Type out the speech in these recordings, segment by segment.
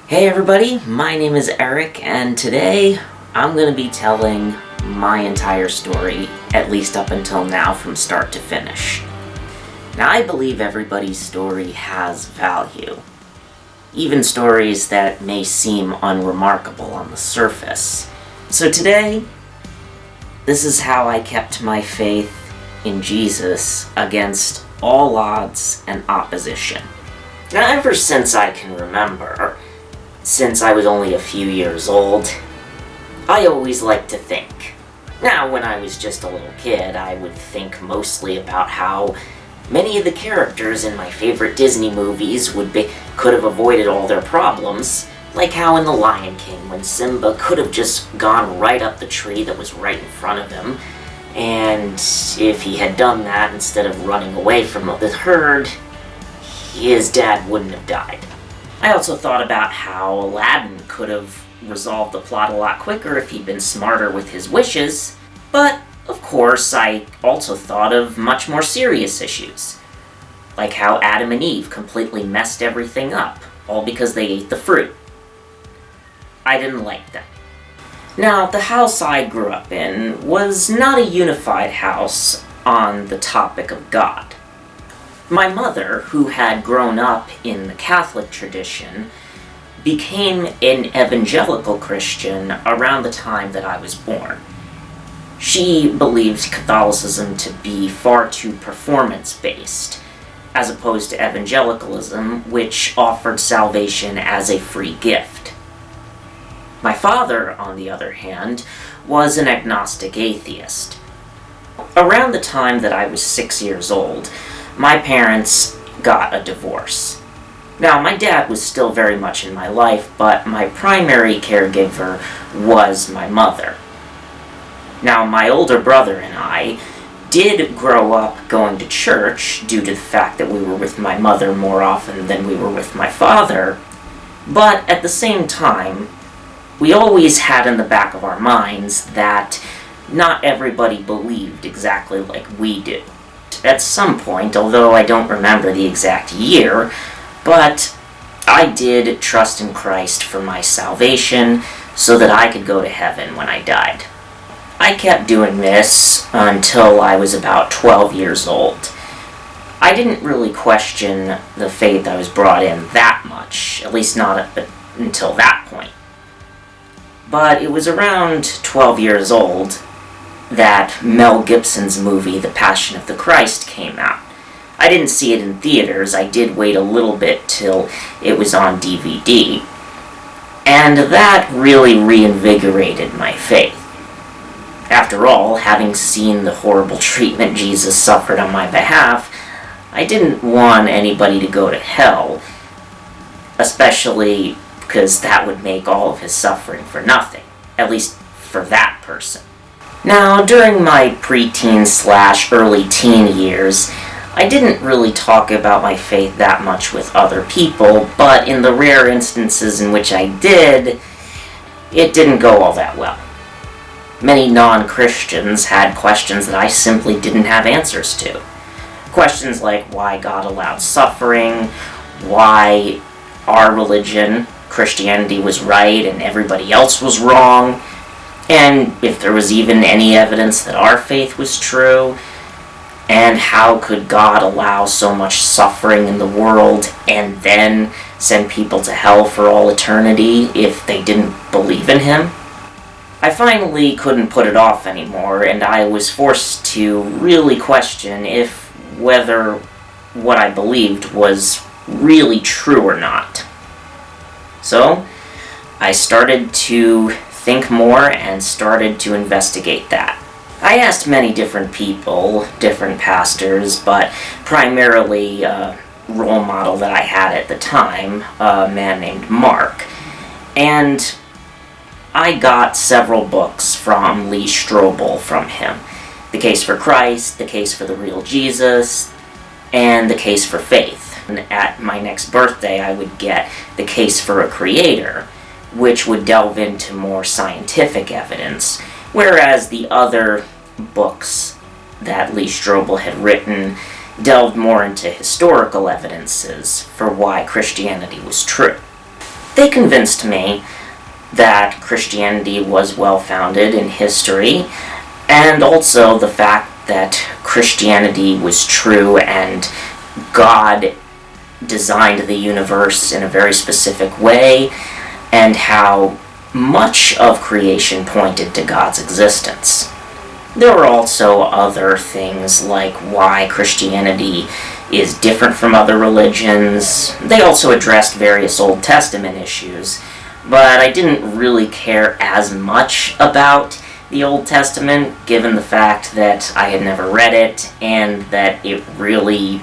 Hey everybody, my name is Eric, and today I'm going to be telling my entire story, at least up until now, from start to finish. Now, I believe everybody's story has value, even stories that may seem unremarkable on the surface. So today, this is how I kept my faith in Jesus against all odds and opposition. Now, ever since I can remember, since I was only a few years old, I always liked to think. Now, when I was just a little kid, I would think mostly about how many of the characters in my favorite Disney movies could have avoided all their problems, like how in The Lion King, when Simba could have just gone right up the tree that was right in front of him, and if he had done that instead of running away from the herd, his dad wouldn't have died. I also thought about how Aladdin could have resolved the plot a lot quicker if he'd been smarter with his wishes, but of course I also thought of much more serious issues, like how Adam and Eve completely messed everything up, all because they ate the fruit. I didn't like that. Now, the house I grew up in was not a unified house on the topic of God. My mother, who had grown up in the Catholic tradition, became an evangelical Christian around the time that I was born. She believed Catholicism to be far too performance-based, as opposed to evangelicalism, which offered salvation as a free gift. My father, on the other hand, was an agnostic atheist. Around the time that I was 6 years old, my parents got a divorce. Now, my dad was still very much in my life, but my primary caregiver was my mother. Now, my older brother and I did grow up going to church due to the fact that we were with my mother more often than we were with my father, but at the same time, we always had in the back of our minds that not everybody believed exactly like we do. At some point, although I don't remember the exact year, but I did trust in Christ for my salvation so that I could go to heaven when I died. I kept doing this until I was about 12 years old. I didn't really question the faith I was brought in that much, at least not until that point. But it was around 12 years old that Mel Gibson's movie, The Passion of the Christ, came out. I didn't see it in theaters. I did wait a little bit till it was on DVD. And that really reinvigorated my faith. After all, having seen the horrible treatment Jesus suffered on my behalf, I didn't want anybody to go to hell, especially because that would make all of his suffering for nothing, at least for that person. Now, during my preteen/early teen years, I didn't really talk about my faith that much with other people, but in the rare instances in which I did, it didn't go all that well. Many non-Christians had questions that I simply didn't have answers to. Questions like why God allowed suffering, why our religion, Christianity, was right and everybody else was wrong, and if there was even any evidence that our faith was true, and how could God allow so much suffering in the world and then send people to hell for all eternity if they didn't believe in Him? I finally couldn't put it off anymore, and I was forced to really question whether what I believed was really true or not. So, I started to think more and started to investigate that. I asked many different people, different pastors, but primarily a role model that I had at the time, a man named Mark. And I got several books from Lee Strobel from him. The Case for Christ, The Case for the Real Jesus, and The Case for Faith. And at my next birthday, I would get The Case for a Creator, which would delve into more scientific evidence, whereas the other books that Lee Strobel had written delved more into historical evidences for why Christianity was true. they convinced me that Christianity was well-founded in history, and also the fact that Christianity was true and God designed the universe in a very specific way, and how much of creation pointed to God's existence. There were also other things like why Christianity is different from other religions. They also addressed various Old Testament issues, but I didn't really care as much about the Old Testament, given the fact that I had never read it, and that it really,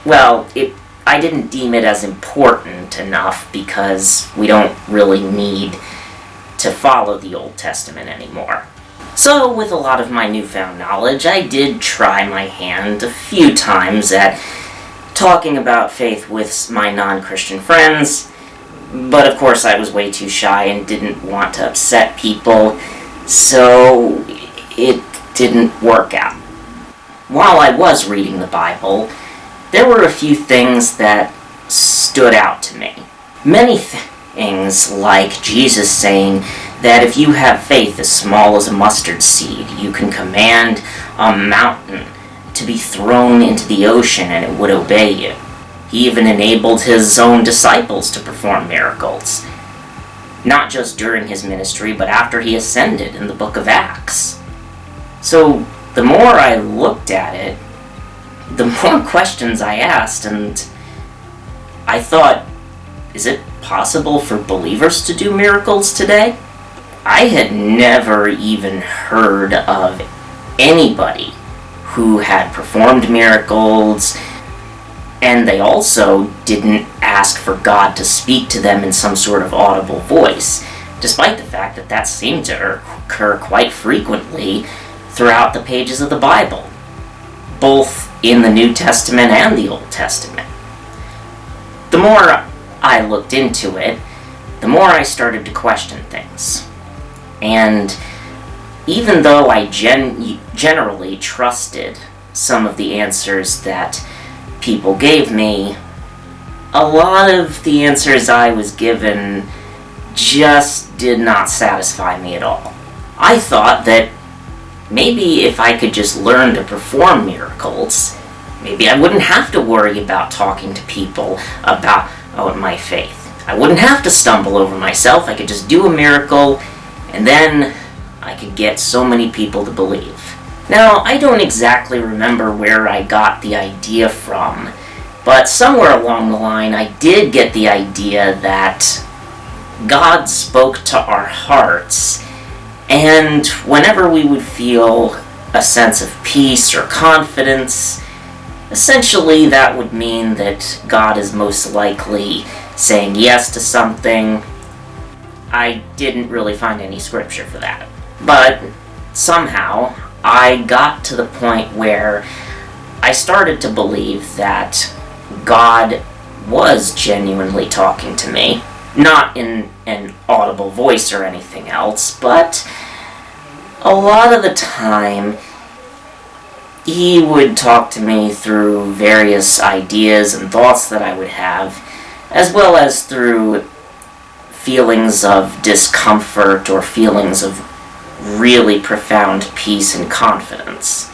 I didn't deem it as important enough because we don't really need to follow the Old Testament anymore. So, with a lot of my newfound knowledge, I did try my hand a few times at talking about faith with my non-Christian friends, but of course I was way too shy and didn't want to upset people, so it didn't work out. While I was reading the Bible, there were a few things that stood out to me. Many things like Jesus saying that if you have faith as small as a mustard seed, you can command a mountain to be thrown into the ocean and it would obey you. He even enabled his own disciples to perform miracles, not just during his ministry, but after he ascended in the book of Acts. So the more I looked at it, the more questions I asked, and I thought, is it possible for believers to do miracles today? I had never even heard of anybody who had performed miracles, and they also didn't ask for God to speak to them in some sort of audible voice, despite the fact that that seemed to occur quite frequently throughout the pages of the Bible, both in the New Testament and the Old Testament. The more I looked into it, the more I started to question things. And even though I generally trusted some of the answers that people gave me, a lot of the answers I was given just did not satisfy me at all. I thought that maybe if I could just learn to perform miracles, maybe I wouldn't have to worry about talking to people about my faith. I wouldn't have to stumble over myself. I could just do a miracle, and then I could get so many people to believe. Now, I don't exactly remember where I got the idea from, but somewhere along the line I did get the idea that God spoke to our hearts, and whenever we would feel a sense of peace or confidence, essentially that would mean that God is most likely saying yes to something. I didn't really find any scripture for that. But somehow I got to the point where I started to believe that God was genuinely talking to me, not in an audible voice or anything else, but a lot of the time he would talk to me through various ideas and thoughts that I would have, as well as through feelings of discomfort or feelings of really profound peace and confidence.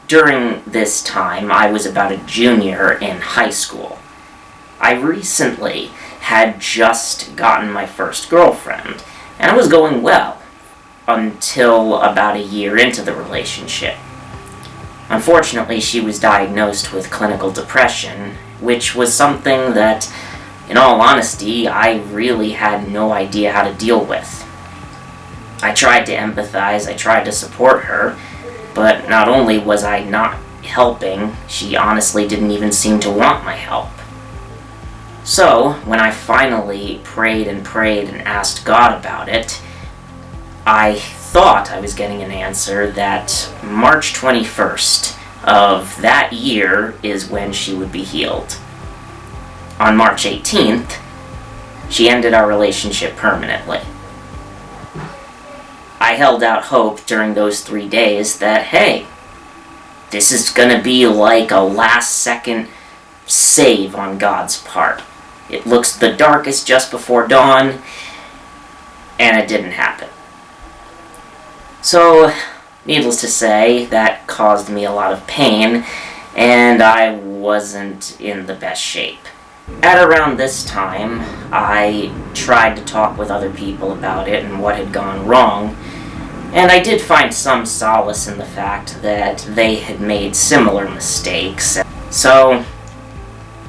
During this time, I was about a junior in high school. I recently had just gotten my first girlfriend, and it was going well until about a year into the relationship. Unfortunately, she was diagnosed with clinical depression, which was something that, in all honesty, I really had no idea how to deal with. I tried to empathize, I tried to support her, but not only was I not helping, she honestly didn't even seem to want my help. So, when I finally prayed and asked God about it, I thought I was getting an answer that March 21st of that year is when she would be healed. On March 18th, she ended our relationship permanently. I held out hope during those 3 days that, hey, this is gonna be like a last-second save on God's part. it looks the darkest just before dawn, and it didn't happen. So, needless to say, that caused me a lot of pain, and I wasn't in the best shape. At around this time, I tried to talk with other people about it and what had gone wrong, and I did find some solace in the fact that they had made similar mistakes. So,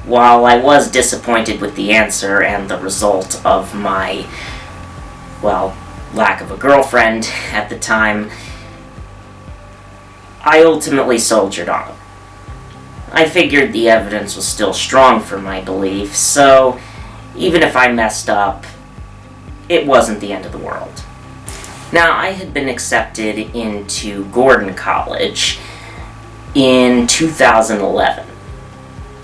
while I was disappointed with the answer and the result of my, lack of a girlfriend at the time, I ultimately soldiered on. I figured the evidence was still strong for my belief, so even if I messed up, it wasn't the end of the world. Now, I had been accepted into Gordon College in 2011.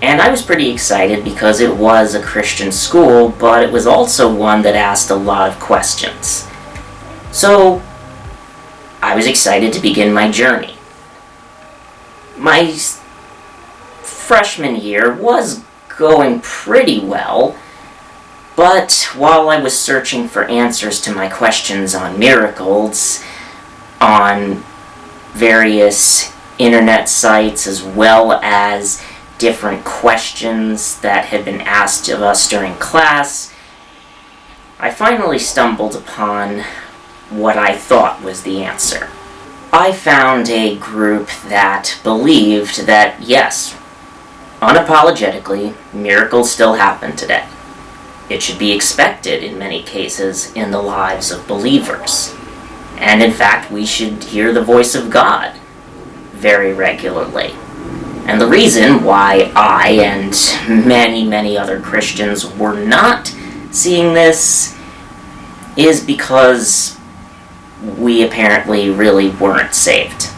And I was pretty excited because it was a Christian school, but it was also one that asked a lot of questions. So, I was excited to begin my journey. My freshman year was going pretty well, but while I was searching for answers to my questions on miracles, on various internet sites, as well as different questions that had been asked of us during class, I finally stumbled upon what I thought was the answer. I found a group that believed that, yes, unapologetically, miracles still happen today. It should be expected in many cases in the lives of believers. And in fact, we should hear the voice of God very regularly. And the reason why I and many, many other Christians were not seeing this is because we apparently really weren't saved.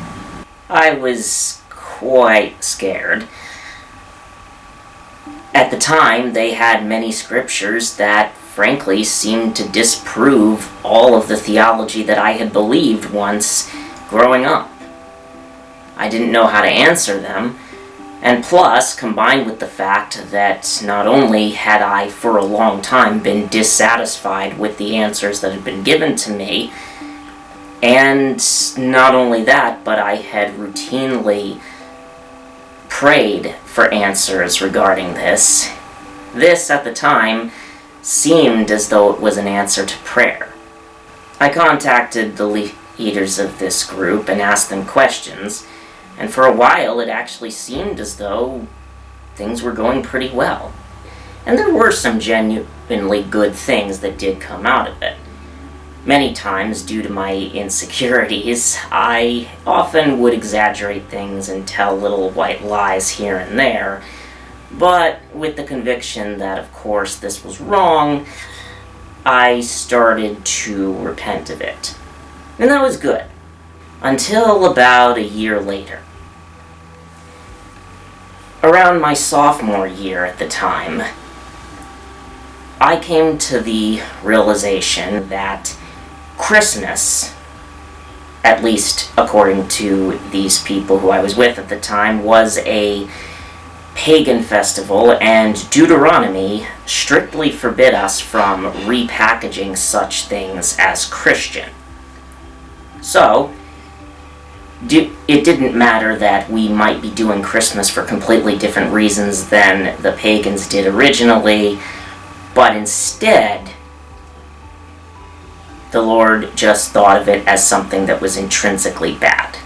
I was quite scared. At the time, they had many scriptures that, frankly, seemed to disprove all of the theology that I had believed once growing up. I didn't know how to answer them, and plus, combined with the fact that not only had I for a long time been dissatisfied with the answers that had been given to me, and not only that, but I had routinely prayed for answers regarding this. This, at the time, seemed as though it was an answer to prayer. I contacted the leaders of this group and asked them questions, and for a while it actually seemed as though things were going pretty well. And there were some genuinely good things that did come out of it. Many times, due to my insecurities, I often would exaggerate things and tell little white lies here and there, but with the conviction that, of course, this was wrong, I started to repent of it. And that was good, until about a year later. Around my sophomore year at the time, I came to the realization that Christmas, at least according to these people who I was with at the time, was a pagan festival, and Deuteronomy strictly forbid us from repackaging such things as Christian. So, it didn't matter that we might be doing Christmas for completely different reasons than the pagans did originally, but instead, the Lord just thought of it as something that was intrinsically bad.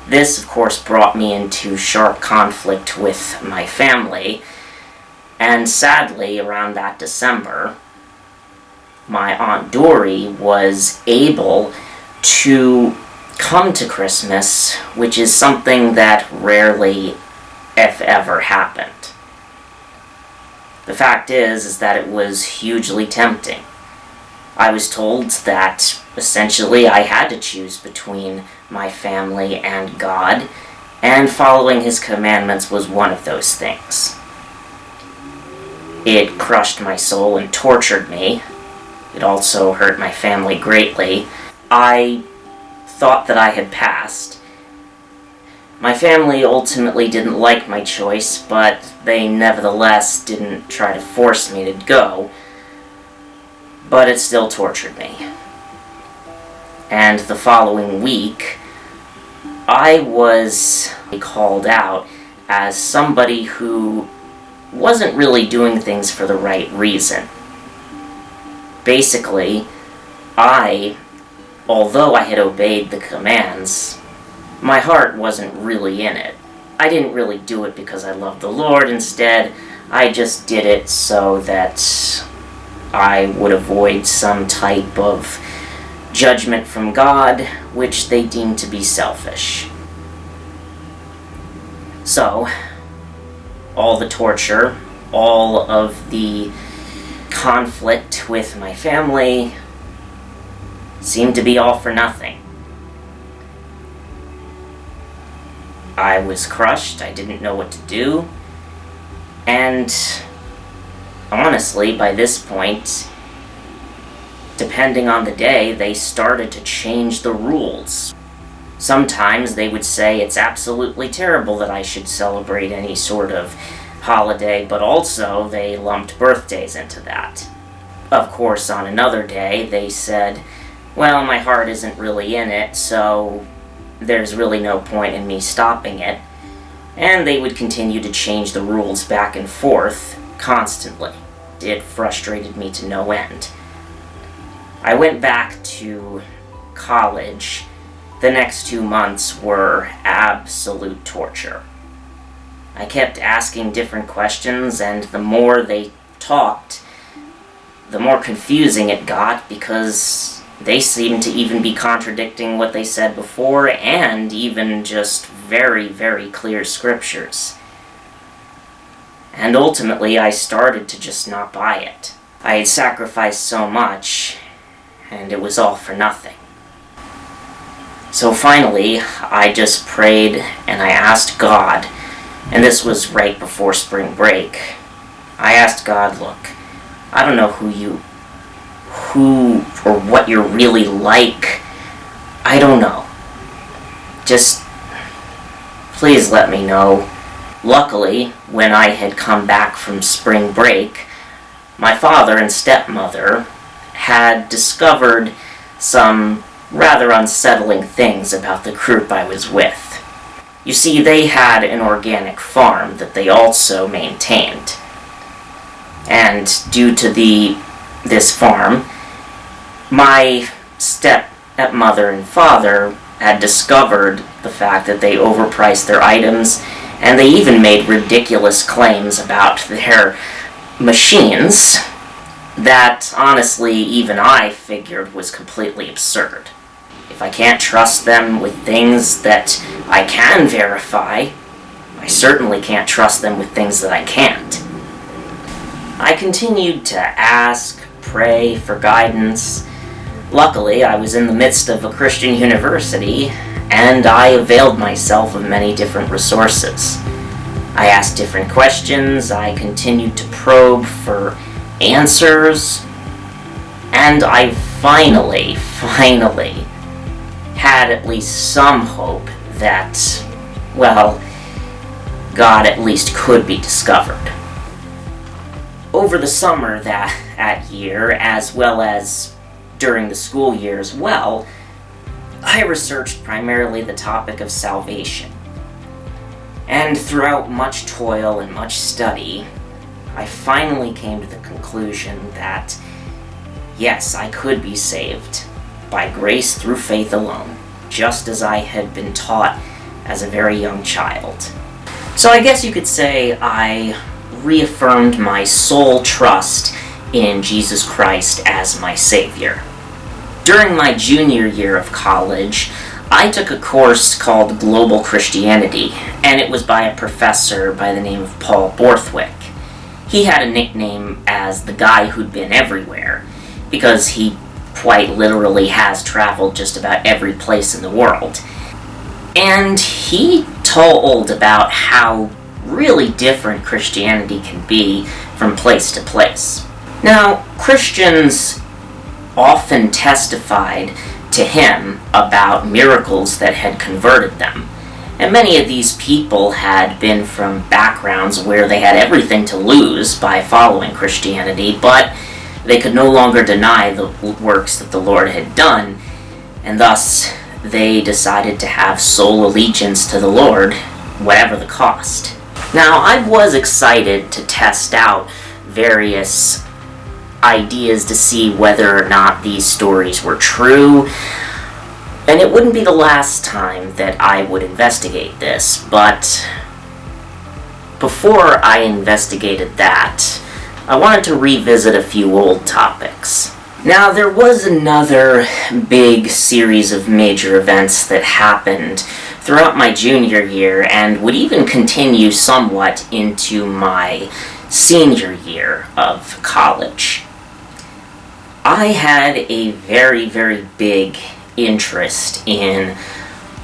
This, of course, brought me into sharp conflict with my family, and sadly, around that December, my Aunt Dory was able to come to Christmas, which is something that rarely, if ever, happened. The fact is that it was hugely tempting. I was told that, essentially, I had to choose between my family and God, and following His commandments was one of those things. It crushed my soul and tortured me. It also hurt my family greatly. I thought that I had passed. My family ultimately didn't like my choice, but they nevertheless didn't try to force me to go, but it still tortured me. And the following week, I was called out as somebody who wasn't really doing things for the right reason. Basically, although I had obeyed the commands, my heart wasn't really in it. I didn't really do it because I loved the Lord. Instead, I just did it so that I would avoid some type of judgment from God, which they deemed to be selfish. So, all the torture, all of the conflict with my family seemed to be all for nothing. I was crushed, I didn't know what to do, and honestly, by this point, depending on the day, they started to change the rules. Sometimes they would say it's absolutely terrible that I should celebrate any sort of holiday, but also they lumped birthdays into that. Of course, on another day, they said, well, my heart isn't really in it, so there's really no point in me stopping it. And they would continue to change the rules back and forth constantly. It frustrated me to no end. I went back to college. The next 2 months were absolute torture. I kept asking different questions, and the more they talked, the more confusing it got, because they seemed to even be contradicting what they said before, and even just very, very clear scriptures. And ultimately, I started to just not buy it. I had sacrificed so much, and it was all for nothing. So finally, I just prayed and I asked God, and this was right before spring break. I asked God, look, I don't know who or what you're really like. I don't know. Just please let me know. Luckily, when I had come back from spring break, my father and stepmother had discovered some rather unsettling things about the group I was with. You see, they had an organic farm that they also maintained. And due to this farm, my stepmother and father had discovered the fact that they overpriced their items, and they even made ridiculous claims about their machines that, honestly, even I figured was completely absurd. If I can't trust them with things that I can verify, I certainly can't trust them with things that I can't. I continued to ask, pray for guidance. Luckily, I was in the midst of a Christian university, and I availed myself of many different resources. I asked different questions, I continued to probe for answers, and I finally had at least some hope that, well, God at least could be discovered. Over the summer that year, as well as during the school year as well, I researched primarily the topic of salvation. And throughout much toil and much study, I finally came to the conclusion that, yes, I could be saved by grace through faith alone, just as I had been taught as a very young child. So I guess you could say I reaffirmed my sole trust in Jesus Christ as my Savior. During my junior year of college, I took a course called Global Christianity, and it was by a professor by the name of Paul Borthwick. He had a nickname as the guy who'd been everywhere, because he quite literally has traveled just about every place in the world. And he told about how really different Christianity can be from place to place. Now, Christians often testified to him about miracles that had converted them. And many of these people had been from backgrounds where they had everything to lose by following Christianity, but they could no longer deny the works that the Lord had done, and thus they decided to have sole allegiance to the Lord, whatever the cost. Now, I was excited to test out various ideas to see whether or not these stories were true, and it wouldn't be the last time that I would investigate this, but before I investigated that, I wanted to revisit a few old topics. Now, there was another big series of major events that happened throughout my junior year and would even continue somewhat into my senior year of college. I had a very, very big interest in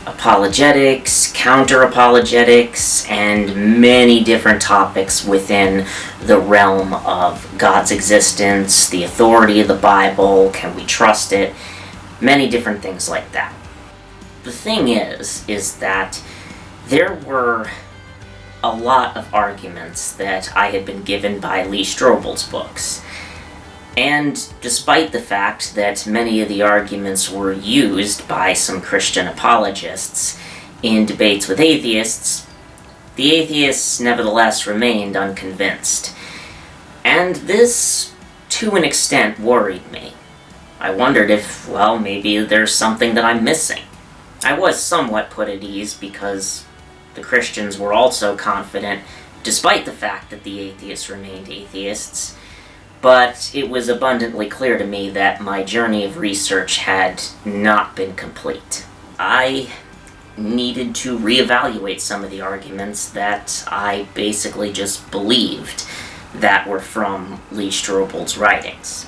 apologetics, counter-apologetics, and many different topics within the realm of God's existence, the authority of the Bible, can we trust it, many different things like that. The thing is that there were a lot of arguments that I had been given by Lee Strobel's books. And despite the fact that many of the arguments were used by some Christian apologists in debates with atheists, the atheists nevertheless remained unconvinced. And this, to an extent, worried me. I wondered if, well, maybe there's something that I'm missing. I was somewhat put at ease because the Christians were also confident, despite the fact that the atheists remained atheists. But it was abundantly clear to me that my journey of research had not been complete. I needed to reevaluate some of the arguments that I basically just believed that were from Lee Strobel's writings,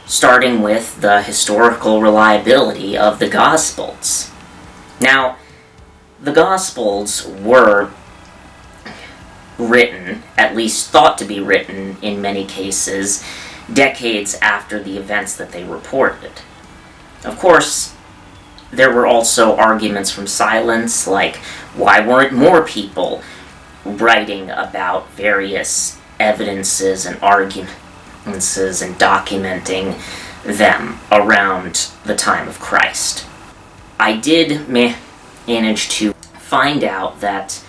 starting with the historical reliability of the Gospels. Now, the Gospels were written, at least thought to be written in many cases, decades after the events that they reported. Of course, there were also arguments from silence, like why weren't more people writing about various evidences and arguments and documenting them around the time of Christ. I did manage to find out that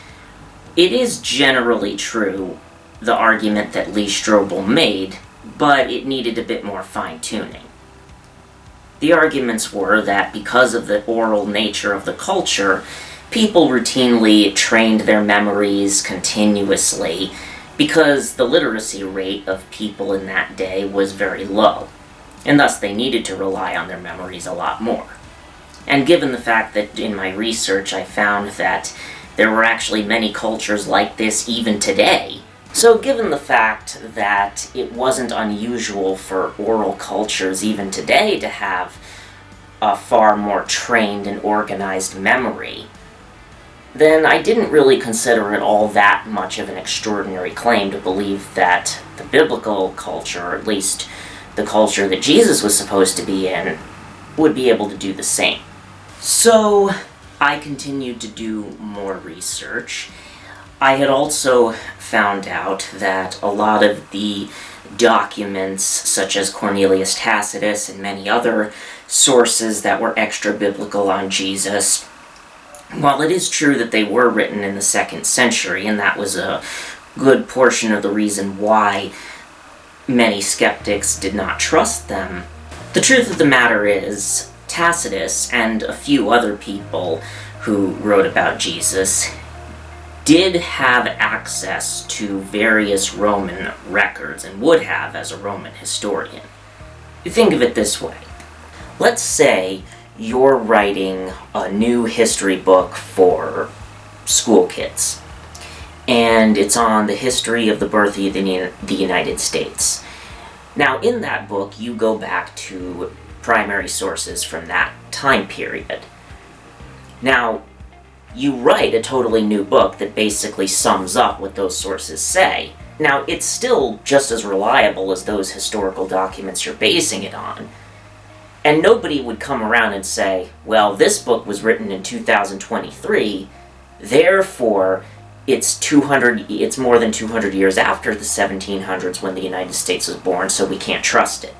it is generally true, the argument that Lee Strobel made, but it needed a bit more fine-tuning. The arguments were that because of the oral nature of the culture, people routinely trained their memories continuously because the literacy rate of people in that day was very low, and thus they needed to rely on their memories a lot more. And given the fact that in my research I found that there were actually many cultures like this even today. So given the fact that it wasn't unusual for oral cultures even today to have a far more trained and organized memory, then I didn't really consider it all that much of an extraordinary claim to believe that the biblical culture, or at least the culture that Jesus was supposed to be in, would be able to do the same. So I continued to do more research. I had also found out that a lot of the documents, such as Cornelius Tacitus and many other sources that were extra-biblical on Jesus, while it is true that they were written in the 2nd century, and that was a good portion of the reason why many skeptics did not trust them, the truth of the matter is Tacitus and a few other people who wrote about Jesus did have access to various Roman records and would have as a Roman historian. You think of it this way. Let's say you're writing a new history book for school kids, and it's on the history of the birth of the United States. Now, in that book, you go back to primary sources from that time period. Now, you write a totally new book that basically sums up what those sources say. Now, it's still just as reliable as those historical documents you're basing it on. And nobody would come around and say, well, this book was written in 2023, Therefore, it's more than 200 years after the 1700s when the United States was born, so we can't trust it.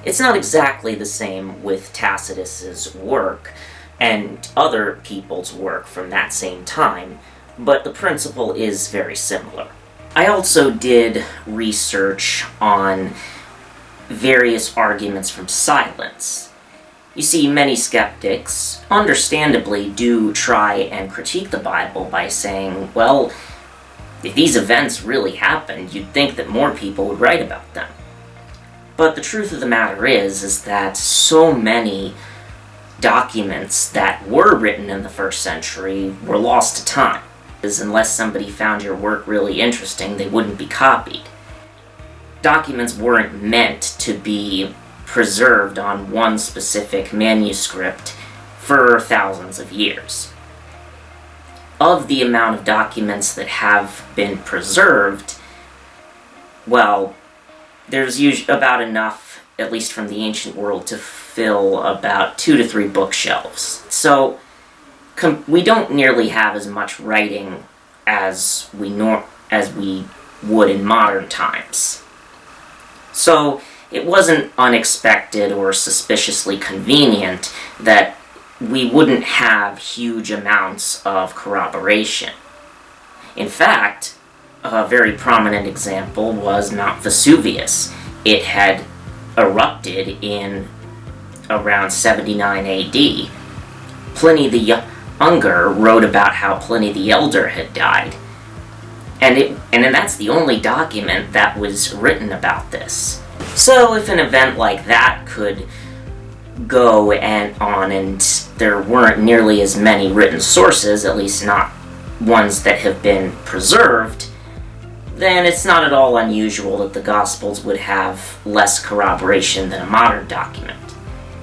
It's not exactly the same with Tacitus's work and other people's work from that same time, but the principle is very similar. I also did research on various arguments from silence. You see, many skeptics, understandably, do try and critique the Bible by saying, well, if these events really happened, you'd think that more people would write about them. But the truth of the matter is that so many documents that were written in the first century were lost to time. Unless somebody found your work really interesting, they wouldn't be copied. Documents weren't meant to be preserved on one specific manuscript for thousands of years. Of the amount of documents that have been preserved, well, there's usually about enough, at least from the ancient world, to fill about 2 to 3 bookshelves. So we don't nearly have as much writing as we would in modern times. So it wasn't unexpected or suspiciously convenient that we wouldn't have huge amounts of corroboration. In fact, a very prominent example was Mount Vesuvius. It had erupted in around 79 AD. Pliny the Younger wrote about how Pliny the Elder had died. And that's the only document that was written about this. So if an event like that could go on and there weren't nearly as many written sources, at least not ones that have been preserved, then it's not at all unusual that the Gospels would have less corroboration than a modern document.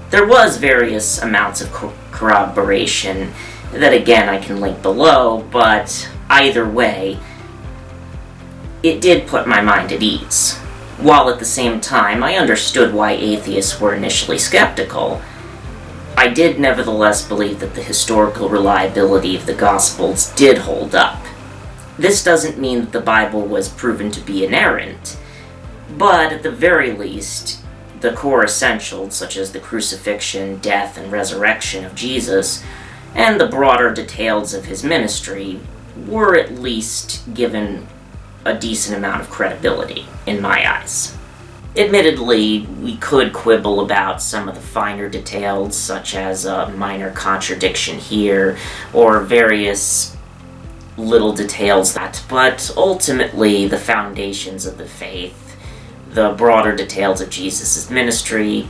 There was various amounts of corroboration that, again, I can link below, but either way, it did put my mind at ease. While at the same time I understood why atheists were initially skeptical, I did nevertheless believe that the historical reliability of the Gospels did hold up. This doesn't mean that the Bible was proven to be inerrant, but at the very least, the core essentials, such as the crucifixion, death, and resurrection of Jesus, and the broader details of his ministry, were at least given a decent amount of credibility, in my eyes. Admittedly, we could quibble about some of the finer details, such as a minor contradiction here, or various little details but ultimately the foundations of the faith, the broader details of Jesus' ministry,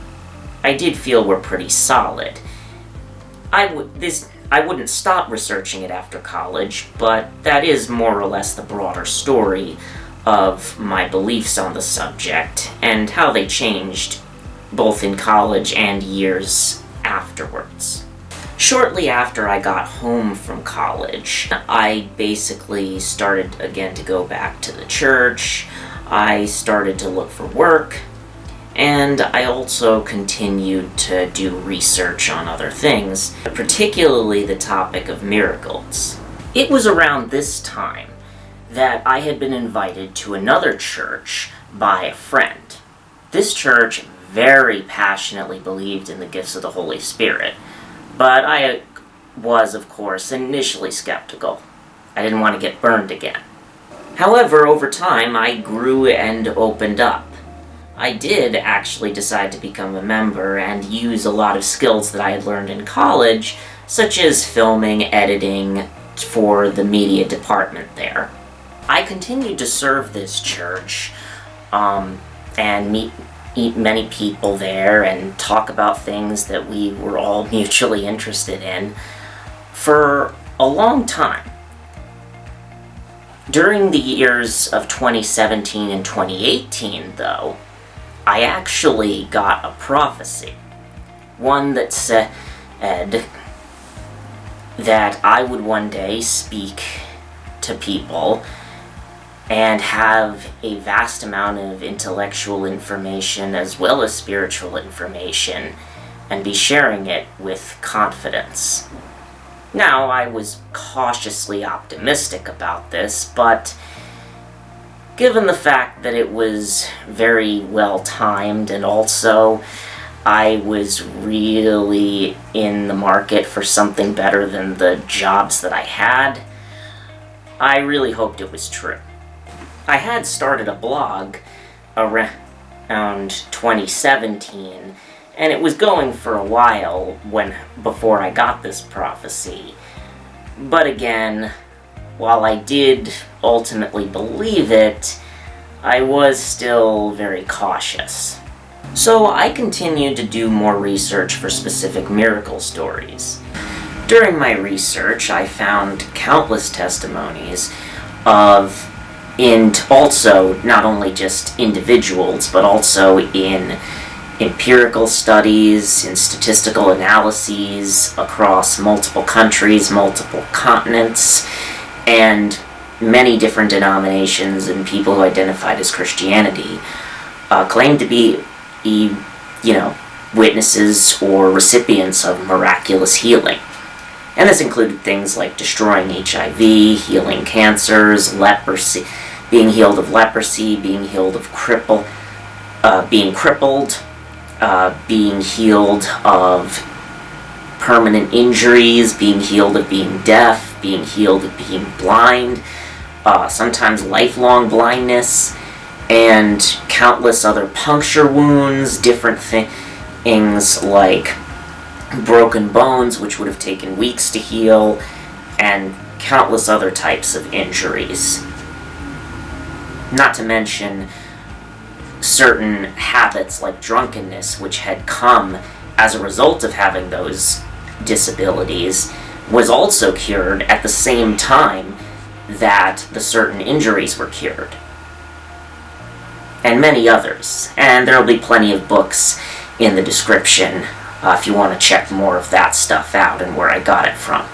I did feel were pretty solid. I wouldn't stop researching it after college, but that is more or less the broader story of my beliefs on the subject, and how they changed both in college and years afterwards. Shortly after I got home from college, I basically started again to go back to the church. I started to look for work, and I also continued to do research on other things, particularly the topic of miracles. It was around this time that I had been invited to another church by a friend. This church very passionately believed in the gifts of the Holy Spirit, but I was, of course, initially skeptical. I didn't want to get burned again. However, over time, I grew and opened up. I did actually decide to become a member and use a lot of skills that I had learned in college, such as filming, editing, for the media department there. I continued to serve this church, and meet many people there and talk about things that we were all mutually interested in for a long time. During the years of 2017 and 2018, though, I actually got a prophecy. One that said that I would one day speak to people and have a vast amount of intellectual information as well as spiritual information, and be sharing it with confidence. Now, I was cautiously optimistic about this, but given the fact that it was very well timed, and also I was really in the market for something better than the jobs that I had, I really hoped it was true. I had started a blog around 2017, and it was going for a while before I got this prophecy. But again, while I did ultimately believe it, I was still very cautious. So I continued to do more research for specific miracle stories. During my research, I found countless testimonies also not only just individuals, but also in empirical studies, in statistical analyses across multiple countries, multiple continents, and many different denominations and people who identified as Christianity claimed to be, witnesses or recipients of miraculous healing. And this included things like destroying HIV, healing cancers, leprosy, being healed of leprosy, being healed of being crippled, being healed of permanent injuries, being healed of being deaf, being healed of being blind, sometimes lifelong blindness, and countless other puncture wounds, different things like broken bones, which would have taken weeks to heal, and countless other types of injuries. Not to mention certain habits like drunkenness, which had come as a result of having those disabilities, was also cured at the same time that the certain injuries were cured. And many others. And there will be plenty of books in the description if you want to check more of that stuff out and where I got it from.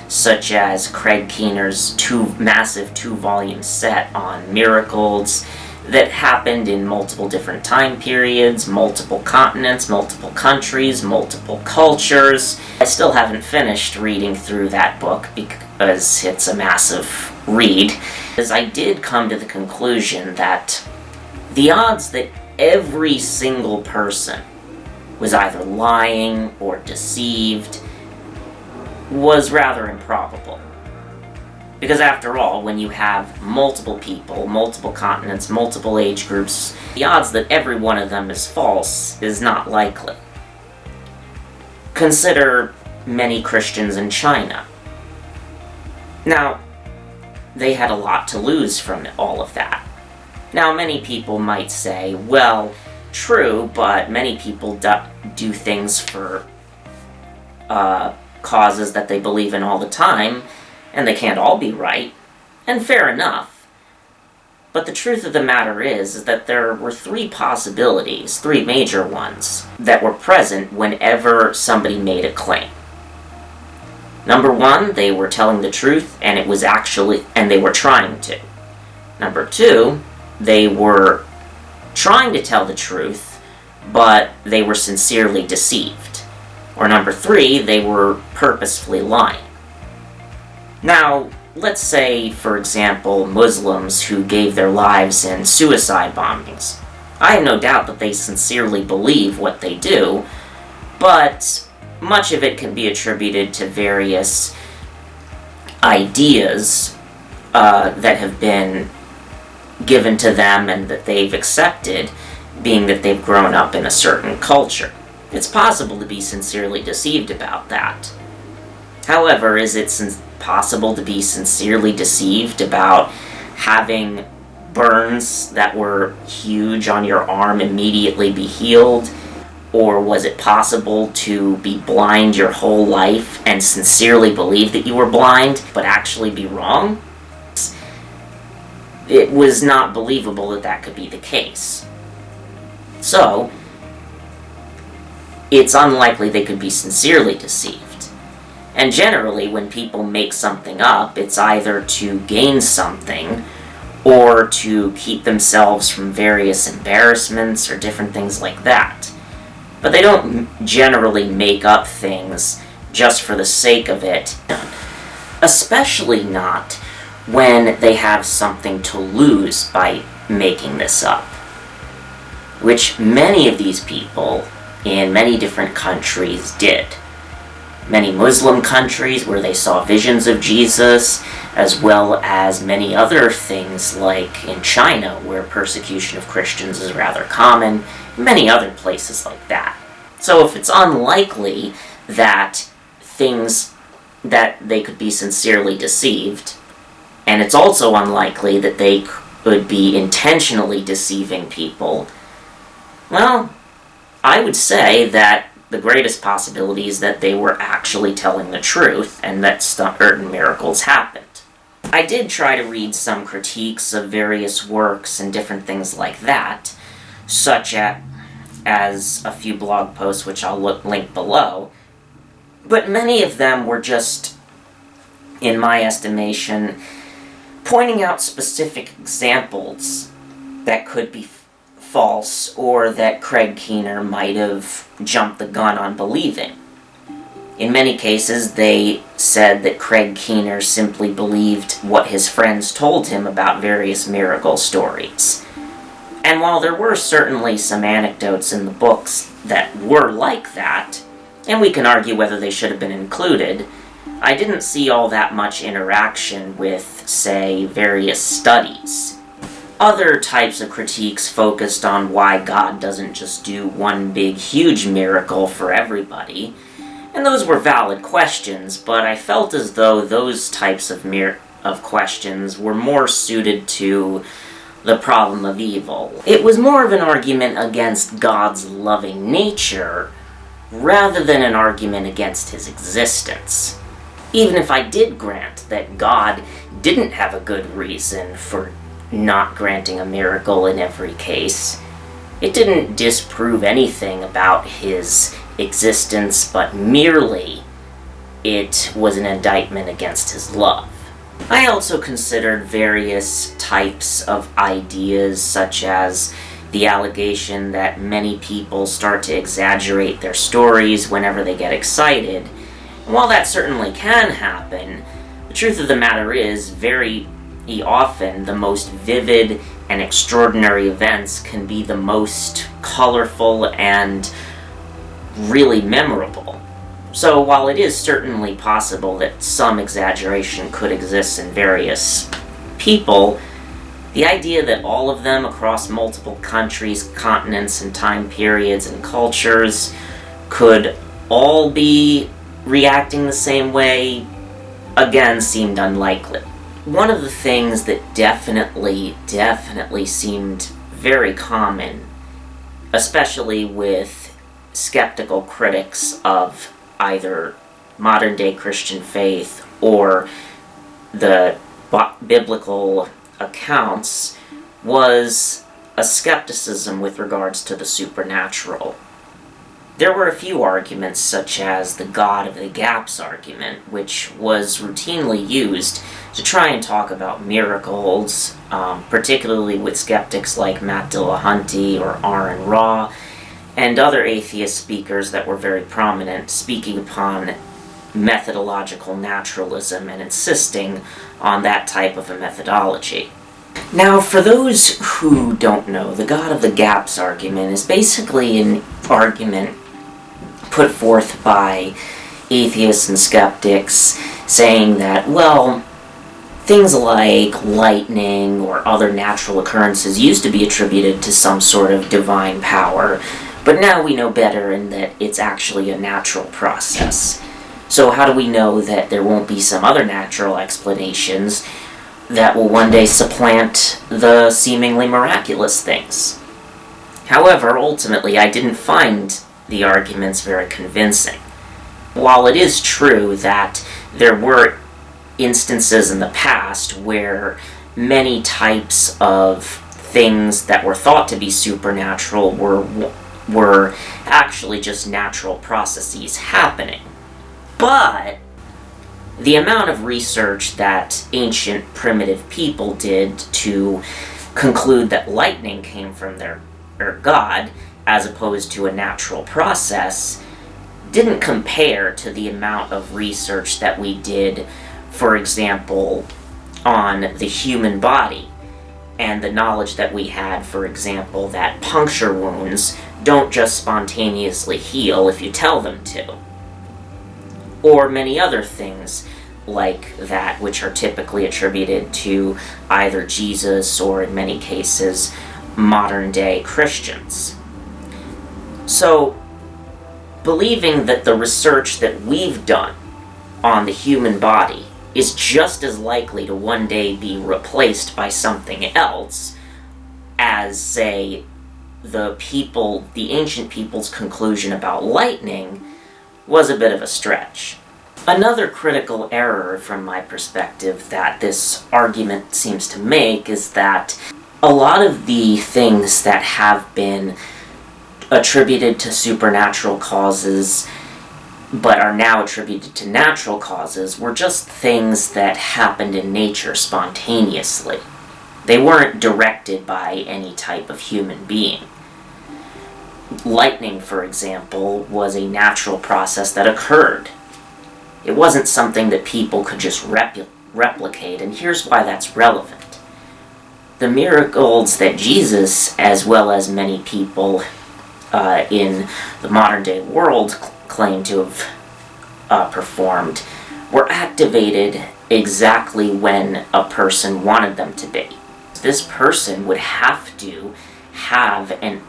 Such as Craig Keener's massive 2-volume set on miracles that happened in multiple different time periods, multiple continents, multiple countries, multiple cultures. I still haven't finished reading through that book because it's a massive read, as I did come to the conclusion that the odds that every single person was either lying or deceived was rather improbable. Because after all, when you have multiple people, multiple continents, multiple age groups, the odds that every one of them is false is not likely. Consider many Christians in China. Now, they had a lot to lose from all of that. Now, many people might say, well, true, but many people do things for causes that they believe in all the time, and they can't all be right, and fair enough. But the truth of the matter is that there were 3 possibilities, 3 major ones, that were present whenever somebody made a claim. Number 1, they were telling the truth, and they were trying to. Number 2, they were trying to tell the truth, but they were sincerely deceived. Or number 3, they were purposefully lying. Now, let's say, for example, Muslims who gave their lives in suicide bombings. I have no doubt that they sincerely believe what they do, but much of it can be attributed to various ideas that have been given to them and that they've accepted, being that they've grown up in a certain culture. It's possible to be sincerely deceived about that. However, is it possible to be sincerely deceived about having burns that were huge on your arm immediately be healed? Or was it possible to be blind your whole life and sincerely believe that you were blind, but actually be wrong? It was not believable that that could be the case. So, it's unlikely they could be sincerely deceived. And generally, when people make something up, it's either to gain something or to keep themselves from various embarrassments or different things like that. But they don't generally make up things just for the sake of it, especially not when they have something to lose by making this up, which many of these people in many different countries did. Many Muslim countries where they saw visions of Jesus, as well as many other things like in China where persecution of Christians is rather common, many other places like that. So if it's unlikely that they could be sincerely deceived, and it's also unlikely that they could be intentionally deceiving people, well, I would say that the greatest possibility is that they were actually telling the truth and that certain miracles happened. I did try to read some critiques of various works and different things like that, such as a few blog posts which I'll link below, but many of them were just, in my estimation, pointing out specific examples that could be false or that Craig Keener might have jumped the gun on believing. In many cases, they said that Craig Keener simply believed what his friends told him about various miracle stories. And while there were certainly some anecdotes in the books that were like that, and we can argue whether they should have been included, I didn't see all that much interaction with, say, various studies. Other types of critiques focused on why God doesn't just do one big, huge miracle for everybody, and those were valid questions, but I felt as though those types of questions were more suited to the problem of evil. It was more of an argument against God's loving nature, rather than an argument against his existence. Even if I did grant that God didn't have a good reason for not granting a miracle in every case, it didn't disprove anything about his existence, but merely it was an indictment against his love. I also considered various types of ideas, such as the allegation that many people start to exaggerate their stories whenever they get excited. And while that certainly can happen, the truth of the matter is, very often the most vivid and extraordinary events can be the most colorful and really memorable. So while it is certainly possible that some exaggeration could exist in various people, the idea that all of them across multiple countries, continents, and time periods and cultures could all be reacting the same way, again, seemed unlikely. One of the things that definitely seemed very common, especially with skeptical critics of either modern-day Christian faith or the biblical accounts, was a skepticism with regards to the supernatural. There were a few arguments, such as the God of the Gaps argument, which was routinely used to try and talk about miracles, particularly with skeptics like Matt Dillahunty or Aaron Ra, and other atheist speakers that were very prominent, speaking upon methodological naturalism and insisting on that type of a methodology. Now, for those who don't know, the God of the Gaps argument is basically an argument put forth by atheists and skeptics saying that, well, things like lightning or other natural occurrences used to be attributed to some sort of divine power, but now we know better in that it's actually a natural process. So how do we know that there won't be some other natural explanations that will one day supplant the seemingly miraculous things? However, ultimately, I didn't find the arguments very convincing. While it is true that there were instances in the past where many types of things that were thought to be supernatural were actually just natural processes happening. But the amount of research that ancient primitive people did to conclude that lightning came from their god, as opposed to a natural process, didn't compare to the amount of research that we did, for example, on the human body, and the knowledge that we had, for example, that puncture wounds don't just spontaneously heal if you tell them to. Or many other things like that, which are typically attributed to either Jesus or, in many cases, modern-day Christians. So, believing that the research that we've done on the human body is just as likely to one day be replaced by something else as, say, the ancient people's conclusion about lightning was a bit of a stretch. Another critical error from my perspective that this argument seems to make is that a lot of the things that have been attributed to supernatural causes but are now attributed to natural causes were just things that happened in nature spontaneously. They weren't directed by any type of human being. Lightning, for example, was a natural process that occurred. It wasn't something that people could just replicate, and here's why that's relevant. The miracles that Jesus, as well as many people in the modern-day world, claim to have performed, were activated exactly when a person wanted them to be. This person would have to have an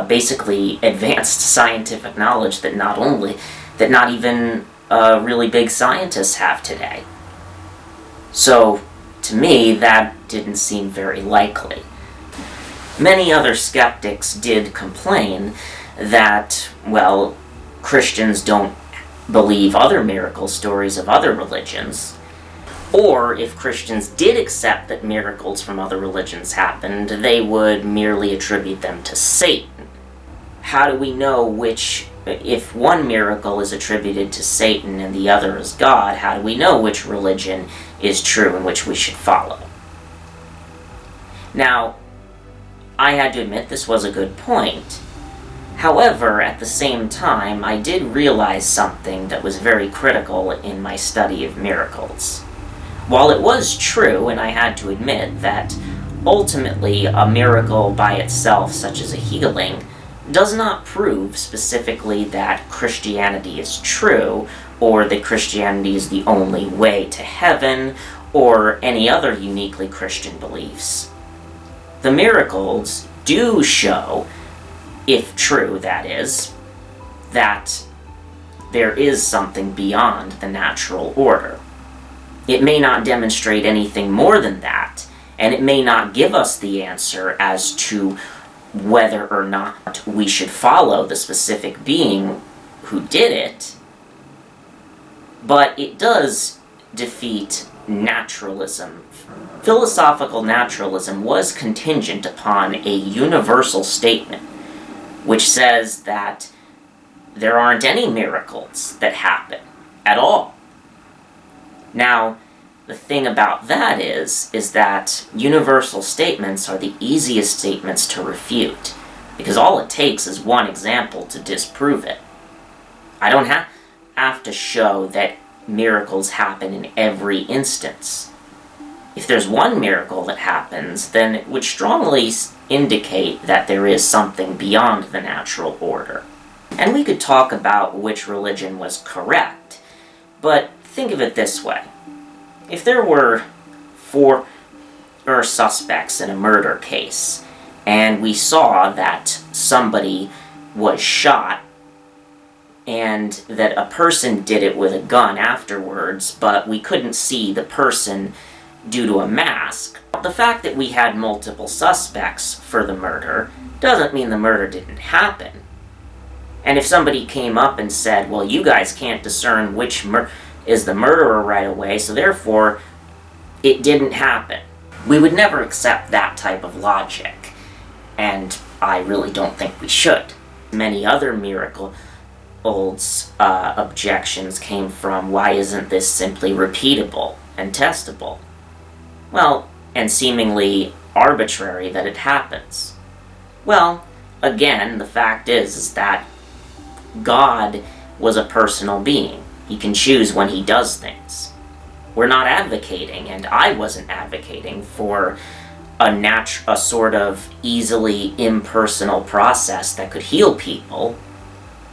basically advanced scientific knowledge that not even really big scientists have today. So, to me, that didn't seem very likely. Many other skeptics did complain that, well, Christians don't believe other miracle stories of other religions, or if Christians did accept that miracles from other religions happened, they would merely attribute them to Satan. How do we know if one miracle is attributed to Satan and the other is God, how do we know which religion is true and which we should follow? Now, I had to admit this was a good point. However, at the same time, I did realize something that was very critical in my study of miracles. While it was true, and I had to admit, that ultimately a miracle by itself, such as a healing, does not prove specifically that Christianity is true, or that Christianity is the only way to heaven, or any other uniquely Christian beliefs. The miracles do show, if true that is, that there is something beyond the natural order. It may not demonstrate anything more than that, and it may not give us the answer as to whether or not we should follow the specific being who did it, but it does defeat naturalism. Philosophical naturalism was contingent upon a universal statement, which says that there aren't any miracles that happen at all. Now, the thing about that is that universal statements are the easiest statements to refute, because all it takes is one example to disprove it. I don't have to show that miracles happen in every instance. If there's one miracle that happens, then it would strongly indicate that there is something beyond the natural order. And we could talk about which religion was correct, but think of it this way. If there were 4 suspects in a murder case, and we saw that somebody was shot, and that a person did it with a gun afterwards, but we couldn't see the person due to a mask, the fact that we had multiple suspects for the murder doesn't mean the murder didn't happen. And if somebody came up and said, well, you guys can't discern which is the murderer right away, so therefore it didn't happen, we would never accept that type of logic. And I really don't think we should. Many other miracles objections came from, why isn't this simply repeatable and testable? Well, and seemingly arbitrary that it happens. Well, again, the fact is that God was a personal being. He can choose when he does things. We're not advocating, and I wasn't advocating for a sort of easily impersonal process that could heal people.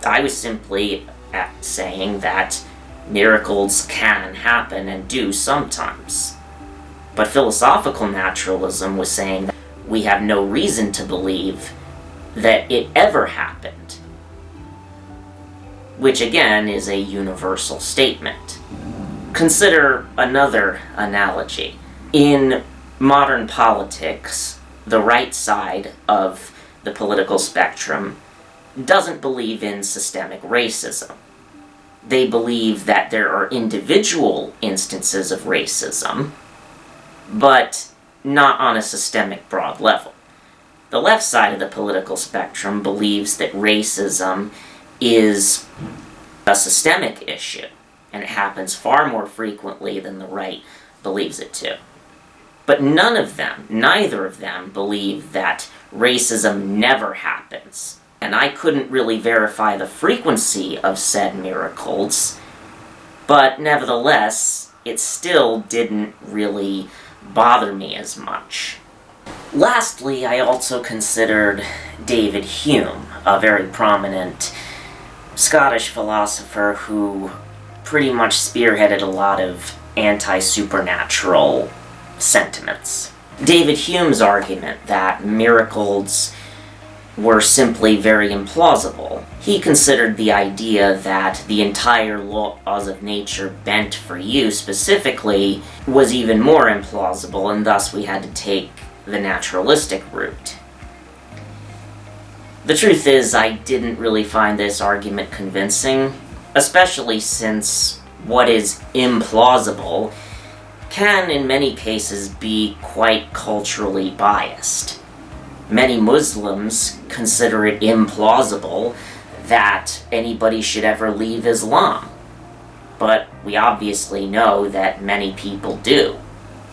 I was simply saying that miracles can happen and do sometimes. But philosophical naturalism was saying that we have no reason to believe that it ever happened, which again is a universal statement. Consider another analogy. In modern politics, the right side of the political spectrum doesn't believe in systemic racism. They believe that there are individual instances of racism, but not on a systemic broad level. The left side of the political spectrum believes that racism is a systemic issue, and it happens far more frequently than the right believes it to. But neither of them believe that racism never happens. And I couldn't really verify the frequency of said miracles, but nevertheless, it still didn't really bother me as much. Lastly, I also considered David Hume, a very prominent Scottish philosopher who pretty much spearheaded a lot of anti-supernatural sentiments. David Hume's argument that miracles were simply very implausible. He considered the idea that the entire laws of nature bent for you specifically was even more implausible, and thus we had to take the naturalistic route. The truth is, I didn't really find this argument convincing, especially since what is implausible can in many cases be quite culturally biased. Many Muslims consider it implausible that anybody should ever leave Islam, but we obviously know that many people do.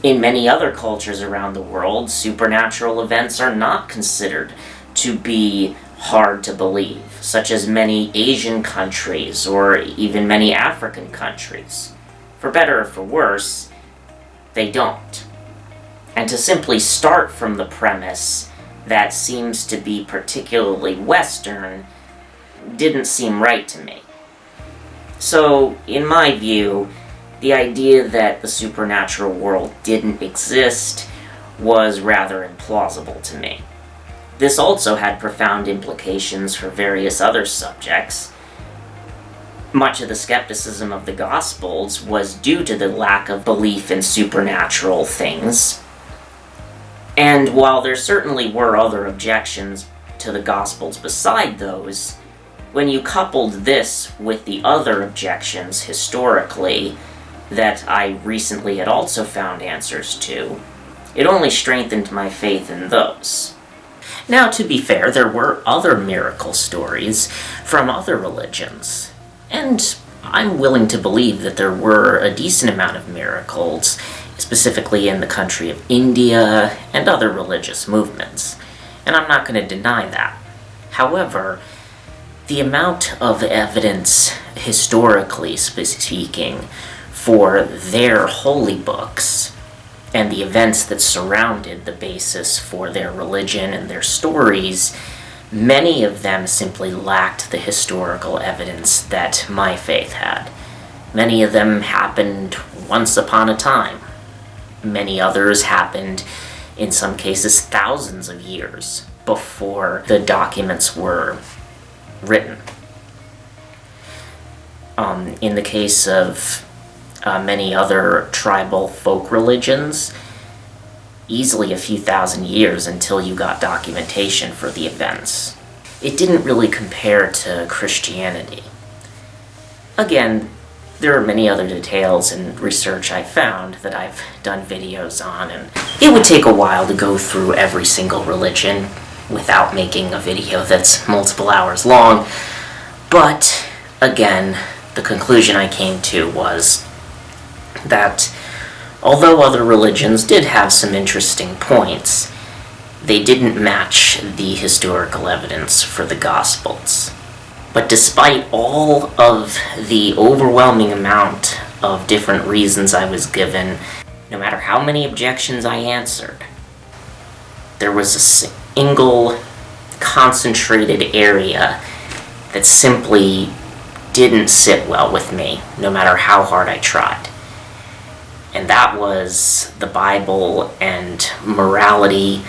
In many other cultures around the world, supernatural events are not considered to be hard to believe, such as many Asian countries or even many African countries. For better or for worse, they don't. And to simply start from the premise that seems to be particularly Western didn't seem right to me. So, in my view, the idea that the supernatural world didn't exist was rather implausible to me. This also had profound implications for various other subjects. Much of the skepticism of the Gospels was due to the lack of belief in supernatural things. And while there certainly were other objections to the Gospels beside those, when you coupled this with the other objections historically that I recently had also found answers to, it only strengthened my faith in those. Now, to be fair, there were other miracle stories from other religions, and I'm willing to believe that there were a decent amount of miracles, specifically in the country of India and other religious movements, and I'm not going to deny that. However, the amount of evidence, historically speaking, for their holy books and the events that surrounded the basis for their religion and their stories, many of them simply lacked the historical evidence that my faith had. Many of them happened once upon a time. Many others happened, in some cases, thousands of years before the documents were written. In the case of many other tribal folk religions, easily a few thousand years until you got documentation for the events. It didn't really compare to Christianity. Again, there are many other details and research I found that I've done videos on, and it would take a while to go through every single religion without making a video that's multiple hours long, but again, the conclusion I came to was that although other religions did have some interesting points, they didn't match the historical evidence for the Gospels. But despite all of the overwhelming amount of different reasons I was given, no matter how many objections I answered, there was a single concentrated area that simply didn't sit well with me, no matter how hard I tried. And that was the Bible and morality,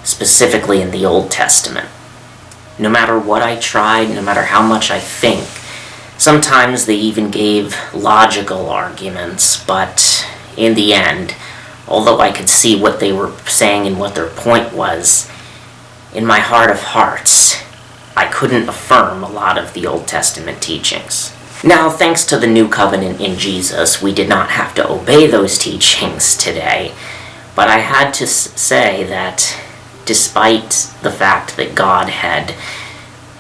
specifically in the Old Testament. No matter what I tried, no matter how much I think, sometimes they even gave logical arguments, but in the end, although I could see what they were saying and what their point was, in my heart of hearts, I couldn't affirm a lot of the Old Testament teachings. Now, thanks to the new covenant in Jesus, we did not have to obey those teachings today, but I had to say that despite the fact that God had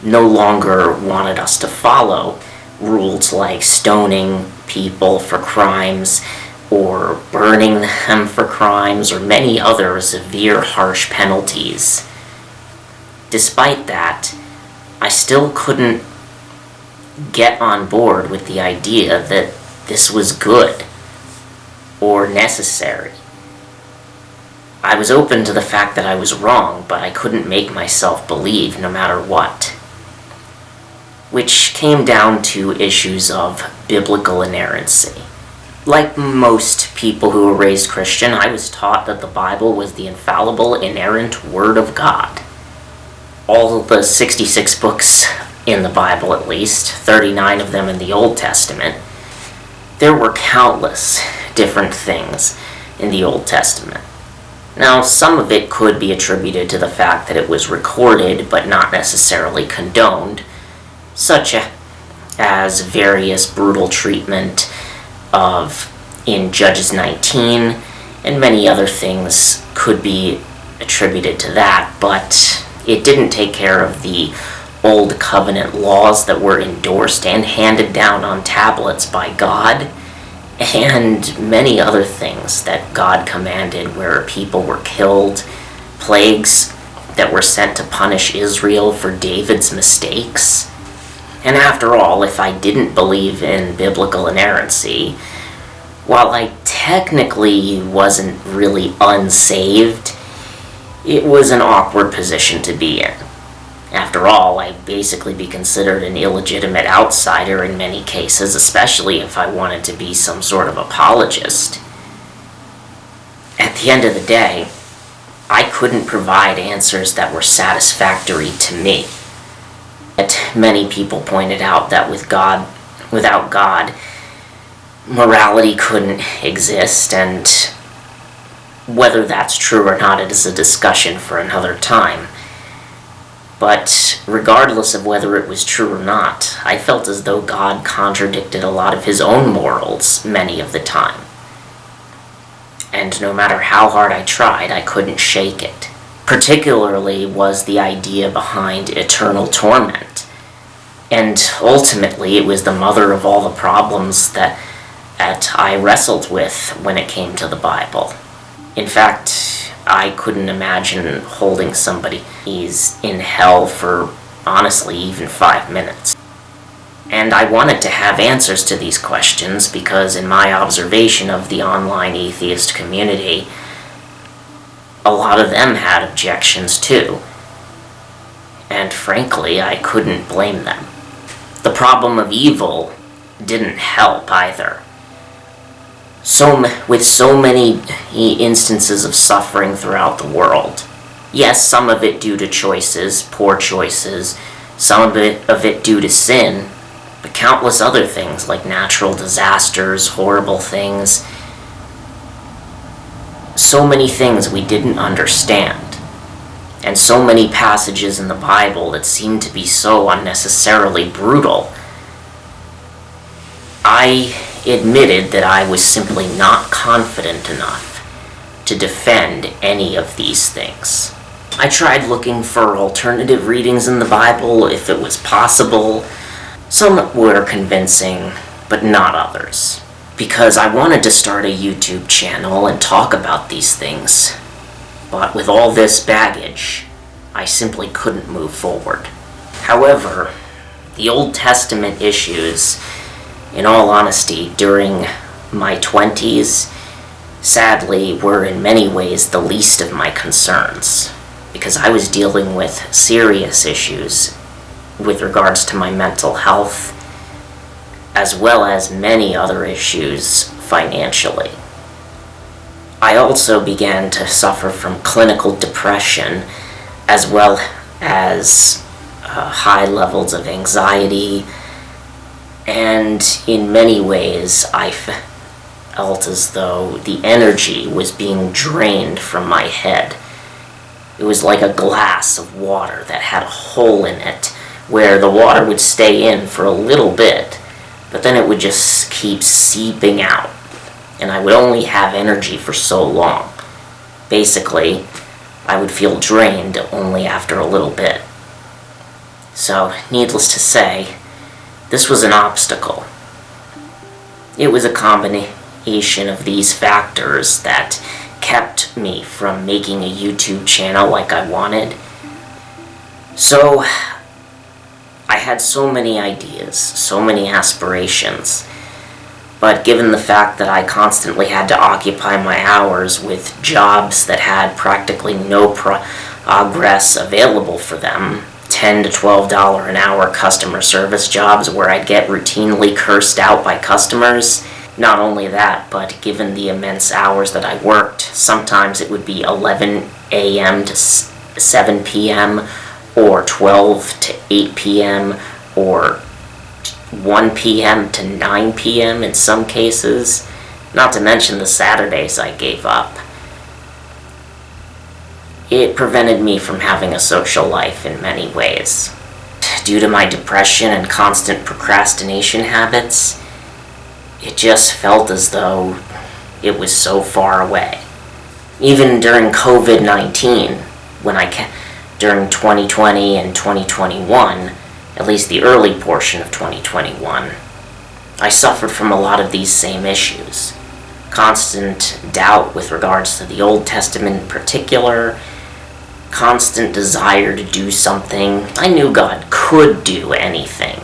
no longer wanted us to follow rules like stoning people for crimes or burning them for crimes or many other severe, harsh penalties, despite that, I still couldn't get on board with the idea that this was good or necessary. I was open to the fact that I was wrong, but I couldn't make myself believe no matter what. Which came down to issues of biblical inerrancy. Like most people who were raised Christian, I was taught that the Bible was the infallible, inerrant Word of God. All the 66 books in the Bible, at least, 39 of them in the Old Testament, there were countless different things in the Old Testament. Now, some of it could be attributed to the fact that it was recorded but not necessarily condoned, such as various brutal treatment in Judges 19, and many other things could be attributed to that, but it didn't take care of the Old Covenant laws that were endorsed and handed down on tablets by God, and many other things that God commanded where people were killed, plagues that were sent to punish Israel for David's mistakes. And after all, if I didn't believe in biblical inerrancy, while I technically wasn't really unsaved, it was an awkward position to be in. After all, I'd basically be considered an illegitimate outsider in many cases, especially if I wanted to be some sort of apologist. At the end of the day, I couldn't provide answers that were satisfactory to me. Yet many people pointed out that without God, morality couldn't exist, and whether that's true or not, it is a discussion for another time. But regardless of whether it was true or not, I felt as though God contradicted a lot of his own morals many of the time. And no matter how hard I tried, I couldn't shake it. Particularly was the idea behind eternal torment. And ultimately, it was the mother of all the problems that I wrestled with when it came to the Bible. In fact, I couldn't imagine holding somebody who's in hell for, honestly, even 5 minutes. And I wanted to have answers to these questions because in my observation of the online atheist community, a lot of them had objections too. And frankly, I couldn't blame them. The problem of evil didn't help either. With so many instances of suffering throughout the world. Yes, some of it due to choices, poor choices, some of it due to sin, but countless other things like natural disasters, horrible things. So many things we didn't understand, and so many passages in the Bible that seemed to be so unnecessarily brutal. I admitted that I was simply not confident enough to defend any of these things. I tried looking for alternative readings in the Bible if it was possible. Some were convincing, but not others. Because I wanted to start a YouTube channel and talk about these things. But with all this baggage, I simply couldn't move forward. However, The Old Testament issues, in all honesty, during my 20s, sadly, were in many ways the least of my concerns, because I was dealing with serious issues with regards to my mental health, as well as many other issues financially. I also began to suffer from clinical depression, as well as high levels of anxiety, and in many ways I felt as though the energy was being drained from my head. It was like a glass of water that had a hole in it, where the water would stay in for a little bit, but then it would just keep seeping out, and I would only have energy for so long. Basically, I would feel drained only after a little bit. So, needless to say, this was an obstacle. It was a combination of these factors that kept me from making a YouTube channel like I wanted. So, I had so many ideas, so many aspirations, but given the fact that I constantly had to occupy my hours with jobs that had practically no progress available for them, $10 to $12 an hour customer service jobs where I'd get routinely cursed out by customers. Not only that, but given the immense hours that I worked, sometimes it would be 11 a.m. to 7 p.m., or 12 to 8 p.m., or 1 p.m. to 9 p.m. in some cases, not to mention the Saturdays I gave up. It prevented me from having a social life in many ways. Due to my depression and constant procrastination habits, it just felt as though it was so far away. Even during COVID-19, during 2020 and 2021, at least the early portion of 2021, I suffered from a lot of these same issues. Constant doubt with regards to the Old Testament in particular, constant desire to do something. I knew God could do anything.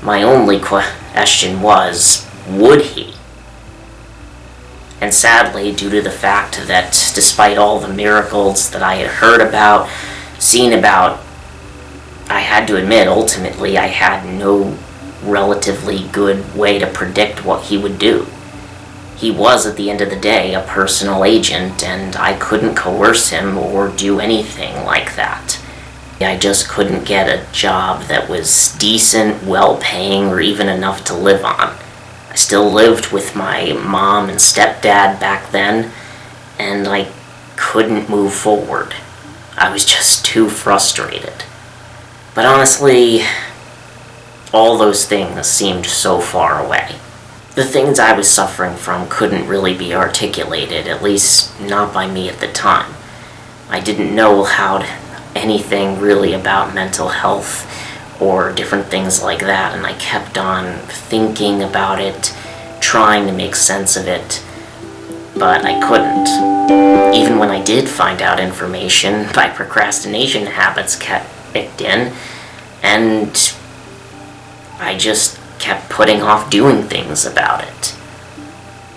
My only question was, would He? And sadly, due to the fact that despite all the miracles that I had heard about, seen about, I had to admit, ultimately, I had no relatively good way to predict what He would do. He was, at the end of the day, a personal agent, and I couldn't coerce Him or do anything like that. I just couldn't get a job that was decent, well-paying, or even enough to live on. I still lived with my mom and stepdad back then, and I couldn't move forward. I was just too frustrated. But honestly, all those things seemed so far away. The things I was suffering from couldn't really be articulated, at least not by me at the time. I didn't know anything really about mental health or different things like that, and I kept on thinking about it, trying to make sense of it, but I couldn't. Even when I did find out information, my procrastination habits kicked in, and I just kept putting off doing things about it.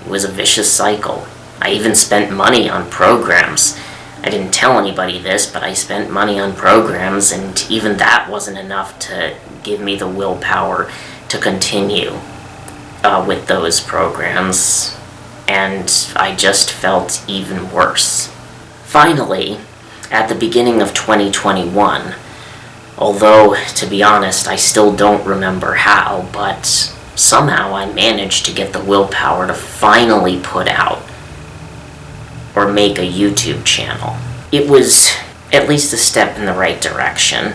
It was a vicious cycle. I even spent money on programs. I didn't tell anybody this, but I spent money on programs, and even that wasn't enough to give me the willpower to continue with those programs, and I just felt even worse. Finally, at the beginning of 2021, although, to be honest, I still don't remember how, but somehow I managed to get the willpower to finally put out or make a YouTube channel. It was at least a step in the right direction.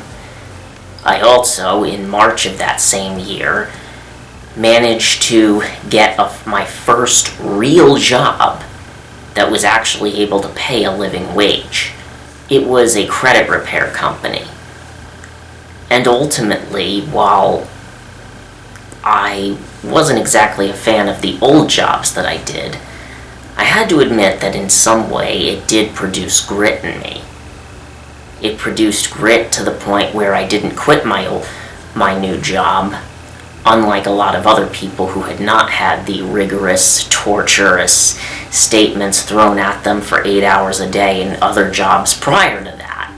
I also, in March of that same year, managed to get my first real job that was actually able to pay a living wage. It was a credit repair company. And ultimately, while I wasn't exactly a fan of the old jobs that I did, I had to admit that in some way it did produce grit in me. It produced grit to the point where I didn't quit my my new job, unlike a lot of other people who had not had the rigorous, torturous statements thrown at them for 8 hours a day in other jobs prior to that.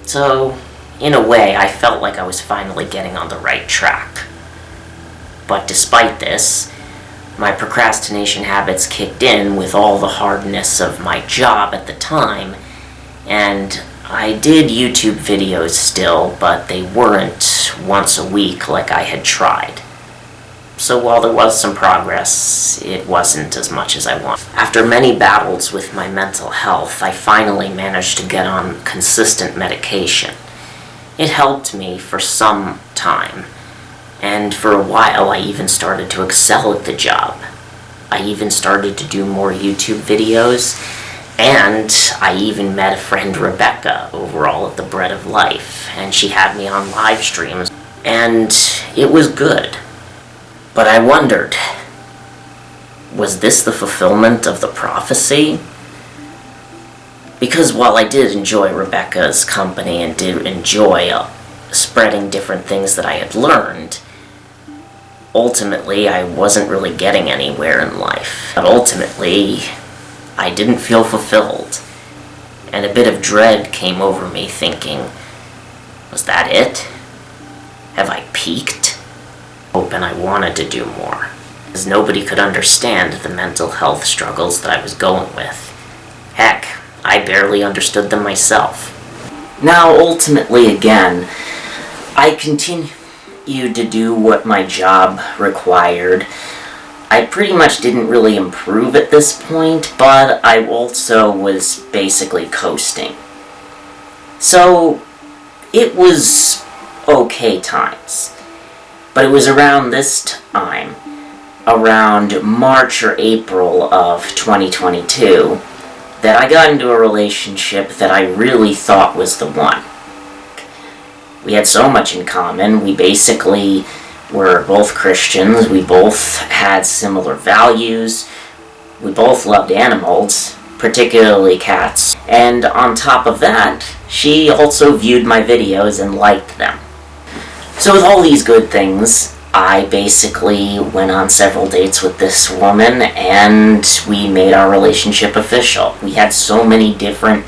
So, in a way, I felt like I was finally getting on the right track. But despite this, my procrastination habits kicked in with all the hardness of my job at the time, and I did YouTube videos still, but they weren't once a week like I had tried. So while there was some progress, it wasn't as much as I wanted. After many battles with my mental health, I finally managed to get on consistent medication. It helped me for some time, and for a while I even started to excel at the job. I even started to do more YouTube videos, and I even met a friend, Rebecca, overall at the Bread of Life, and she had me on live streams, and it was good. But I wondered, was this the fulfillment of the prophecy? Because while I did enjoy Rebecca's company and did enjoy spreading different things that I had learned, ultimately I wasn't really getting anywhere in life. But ultimately, I didn't feel fulfilled, and a bit of dread came over me thinking, was that it? Have I peaked? And I wanted to do more, as nobody could understand the mental health struggles that I was going with. Heck, I barely understood them myself. Now, ultimately, again, I continued to do what my job required. I pretty much didn't really improve at this point, but I also was basically coasting. So, it was okay times. But it was around this time, around March or April of 2022, that I got into a relationship that I really thought was the one. We had so much in common. We basically were both Christians. We both had similar values. We both loved animals, particularly cats. And on top of that, she also viewed my videos and liked them. So with all these good things, I basically went on several dates with this woman, and we made our relationship official. We had so many different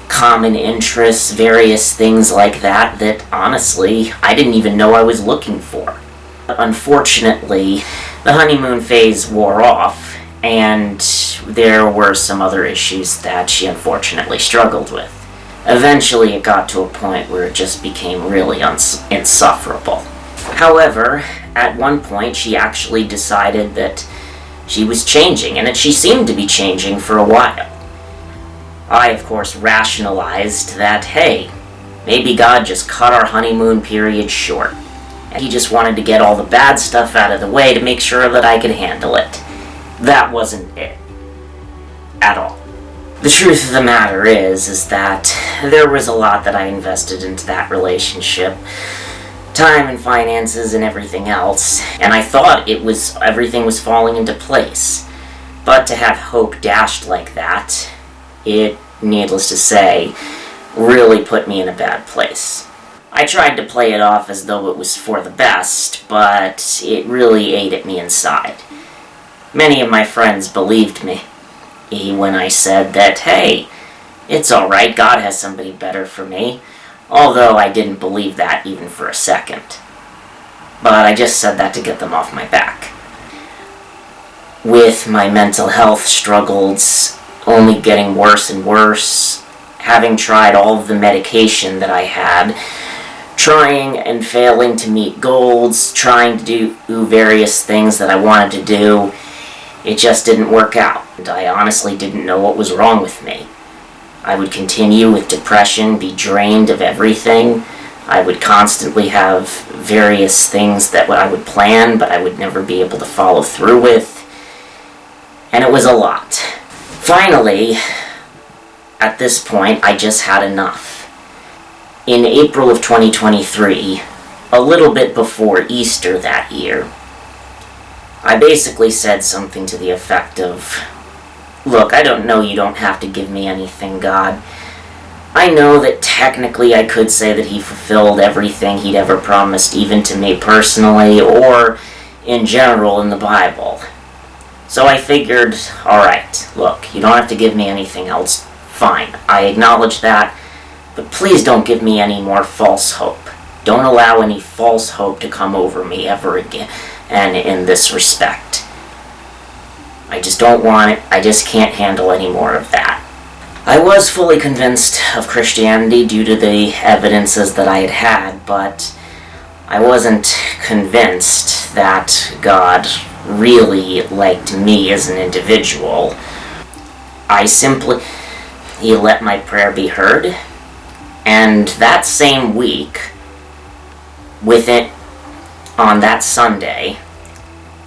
common interests, various things like that, that honestly, I didn't even know I was looking for. Unfortunately, the honeymoon phase wore off, and there were some other issues that she unfortunately struggled with. Eventually, it got to a point where it just became really insufferable. However, at one point, she actually decided that she was changing, and that she seemed to be changing for a while. I, of course, rationalized that, hey, maybe God just cut our honeymoon period short, and He just wanted to get all the bad stuff out of the way to make sure that I could handle it. That wasn't it. At all. The truth of the matter is that there was a lot that I invested into that relationship. Time and finances and everything else, and I thought everything was falling into place. But to have hope dashed like that, it, needless to say, really put me in a bad place. I tried to play it off as though it was for the best, but it really ate at me inside. Many of my friends believed me when I said that, hey, it's alright, God has somebody better for me, although I didn't believe that even for a second. But I just said that to get them off my back. With my mental health struggles only getting worse and worse, having tried all of the medication that I had, trying and failing to meet goals, trying to do various things that I wanted to do, it just didn't work out, and I honestly didn't know what was wrong with me. I would continue with depression, be drained of everything. I would constantly have various things that I would plan, but I would never be able to follow through with. And it was a lot. Finally, at this point, I just had enough. In April of 2023, a little bit before Easter that year, I basically said something to the effect of, look, I don't know you don't have to give me anything, God, I know that technically I could say that he fulfilled everything he'd ever promised, even to me personally, or in general in the Bible. So I figured, alright, look, you don't have to give me anything else. Fine, I acknowledge that, but please don't give me any more false hope. Don't allow any false hope to come over me ever again, and in this respect. I just don't want it. I just can't handle any more of that. I was fully convinced of Christianity due to the evidences that I had had, but I wasn't convinced that God really liked me as an individual. He let my prayer be heard, and that same week, on that Sunday,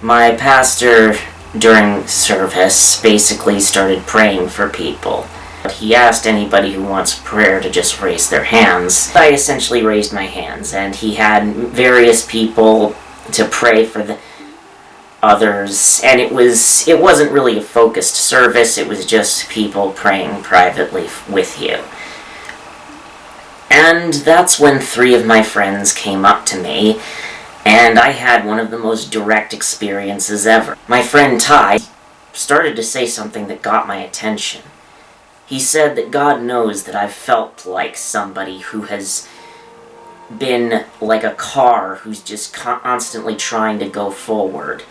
my pastor during service basically started praying for people. He asked anybody who wants prayer to just raise their hands. I essentially raised my hands, and he had various people to pray for the others, and it wasn't really a focused service. It was just people praying privately with you. And that's when 3 of my friends came up to me, and I had one of the most direct experiences ever. My friend Ty started to say something that got my attention. He said that God knows that I've felt like somebody who has been like a car who's just constantly trying to go forward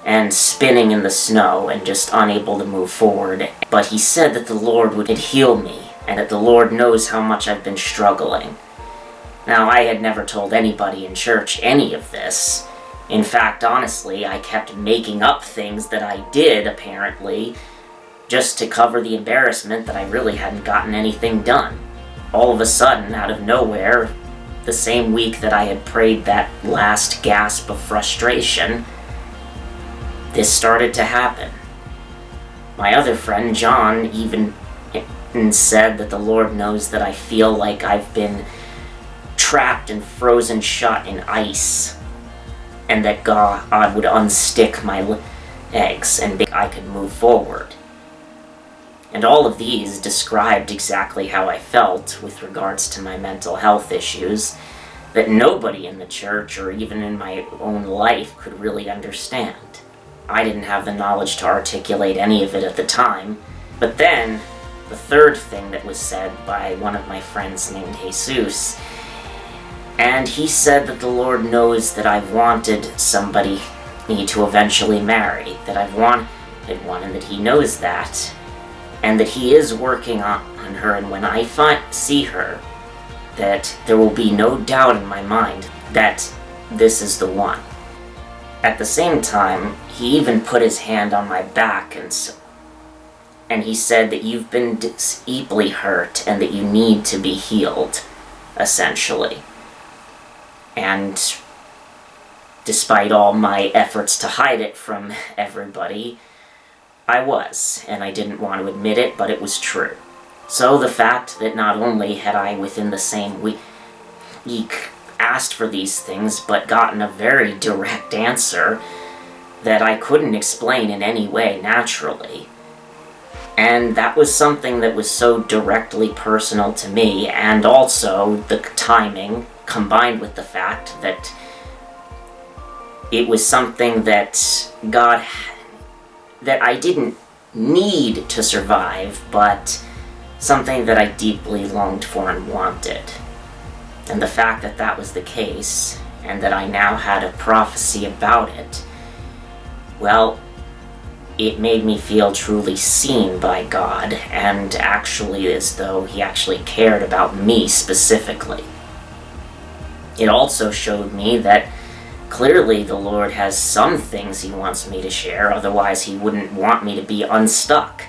and spinning in the snow and just unable to move forward. But he said that the Lord would heal me, and that the Lord knows how much I've been struggling. Now, I had never told anybody in church any of this. In fact, honestly, I kept making up things that I did, apparently, just to cover the embarrassment that I really hadn't gotten anything done. All of a sudden, out of nowhere, the same week that I had prayed that last gasp of frustration, this started to happen. My other friend, John, even said that the Lord knows that I feel like I've been trapped and frozen shut in ice, and that God would unstick my legs and I could move forward. And all of these described exactly how I felt with regards to my mental health issues that nobody in the church or even in my own life could really understand. I didn't have the knowledge to articulate any of it at the time, but then the third thing that was said by one of my friends named Jesus, and he said that the Lord knows that I've wanted somebody to eventually marry, that I've wanted one, and that he knows that, and that he is working on her, and when I see her, that there will be no doubt in my mind that this is the one. At the same time, he even put his hand on my back, and he said that you've been deeply hurt and that you need to be healed, essentially. And despite all my efforts to hide it from everybody, I was, and I didn't want to admit it, but it was true. So the fact that not only had I within the same week asked for these things, but gotten a very direct answer that I couldn't explain in any way naturally. And that was something that was so directly personal to me, and also the timing, combined with the fact that it was something that that I didn't need to survive, but something that I deeply longed for and wanted. And the fact that that was the case, and that I now had a prophecy about it, well, it made me feel truly seen by God, and actually as though he actually cared about me specifically. It also showed me that clearly the Lord has some things he wants me to share, otherwise he wouldn't want me to be unstuck.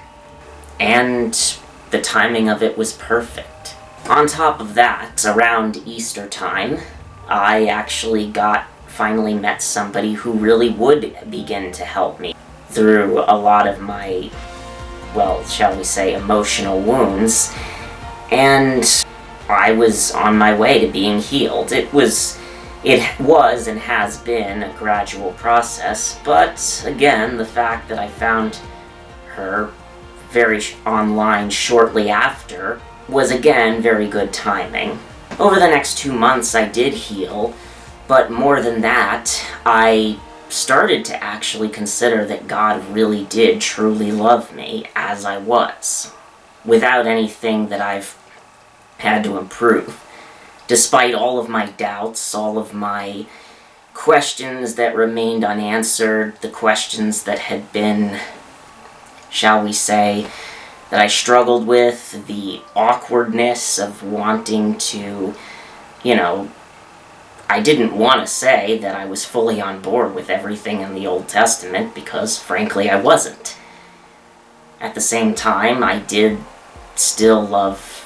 And the timing of it was perfect. On top of that, around Easter time, I actually finally met somebody who really would begin to help me through a lot of my, well, shall we say, emotional wounds, and I was on my way to being healed. It was and has been a gradual process, but again, the fact that I found her online shortly after was again very good timing. Over the next 2 months I did heal, but more than that, I started to actually consider that God really did truly love me as I was, without anything that I've had to improve. Despite all of my doubts, all of my questions that remained unanswered, the questions that had been, shall we say, that I struggled with, the awkwardness of wanting to, I didn't want to say that I was fully on board with everything in the Old Testament, because frankly I wasn't. At the same time, I did still love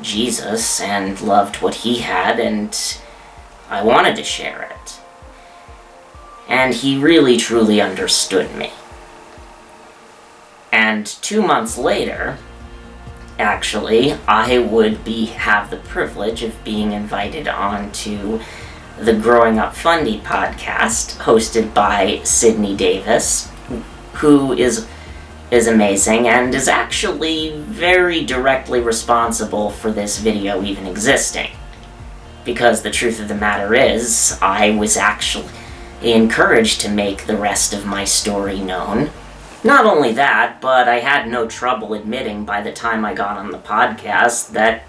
Jesus and loved what he had, and I wanted to share it. And he really truly understood me. And 2 months later, actually, I would have the privilege of being invited on to the Growing Up Fundy podcast, hosted by Sydney Davis, who is amazing and is actually very directly responsible for this video even existing. Because the truth of the matter is, I was actually encouraged to make the rest of my story known. Not only that, but I had no trouble admitting by the time I got on the podcast that,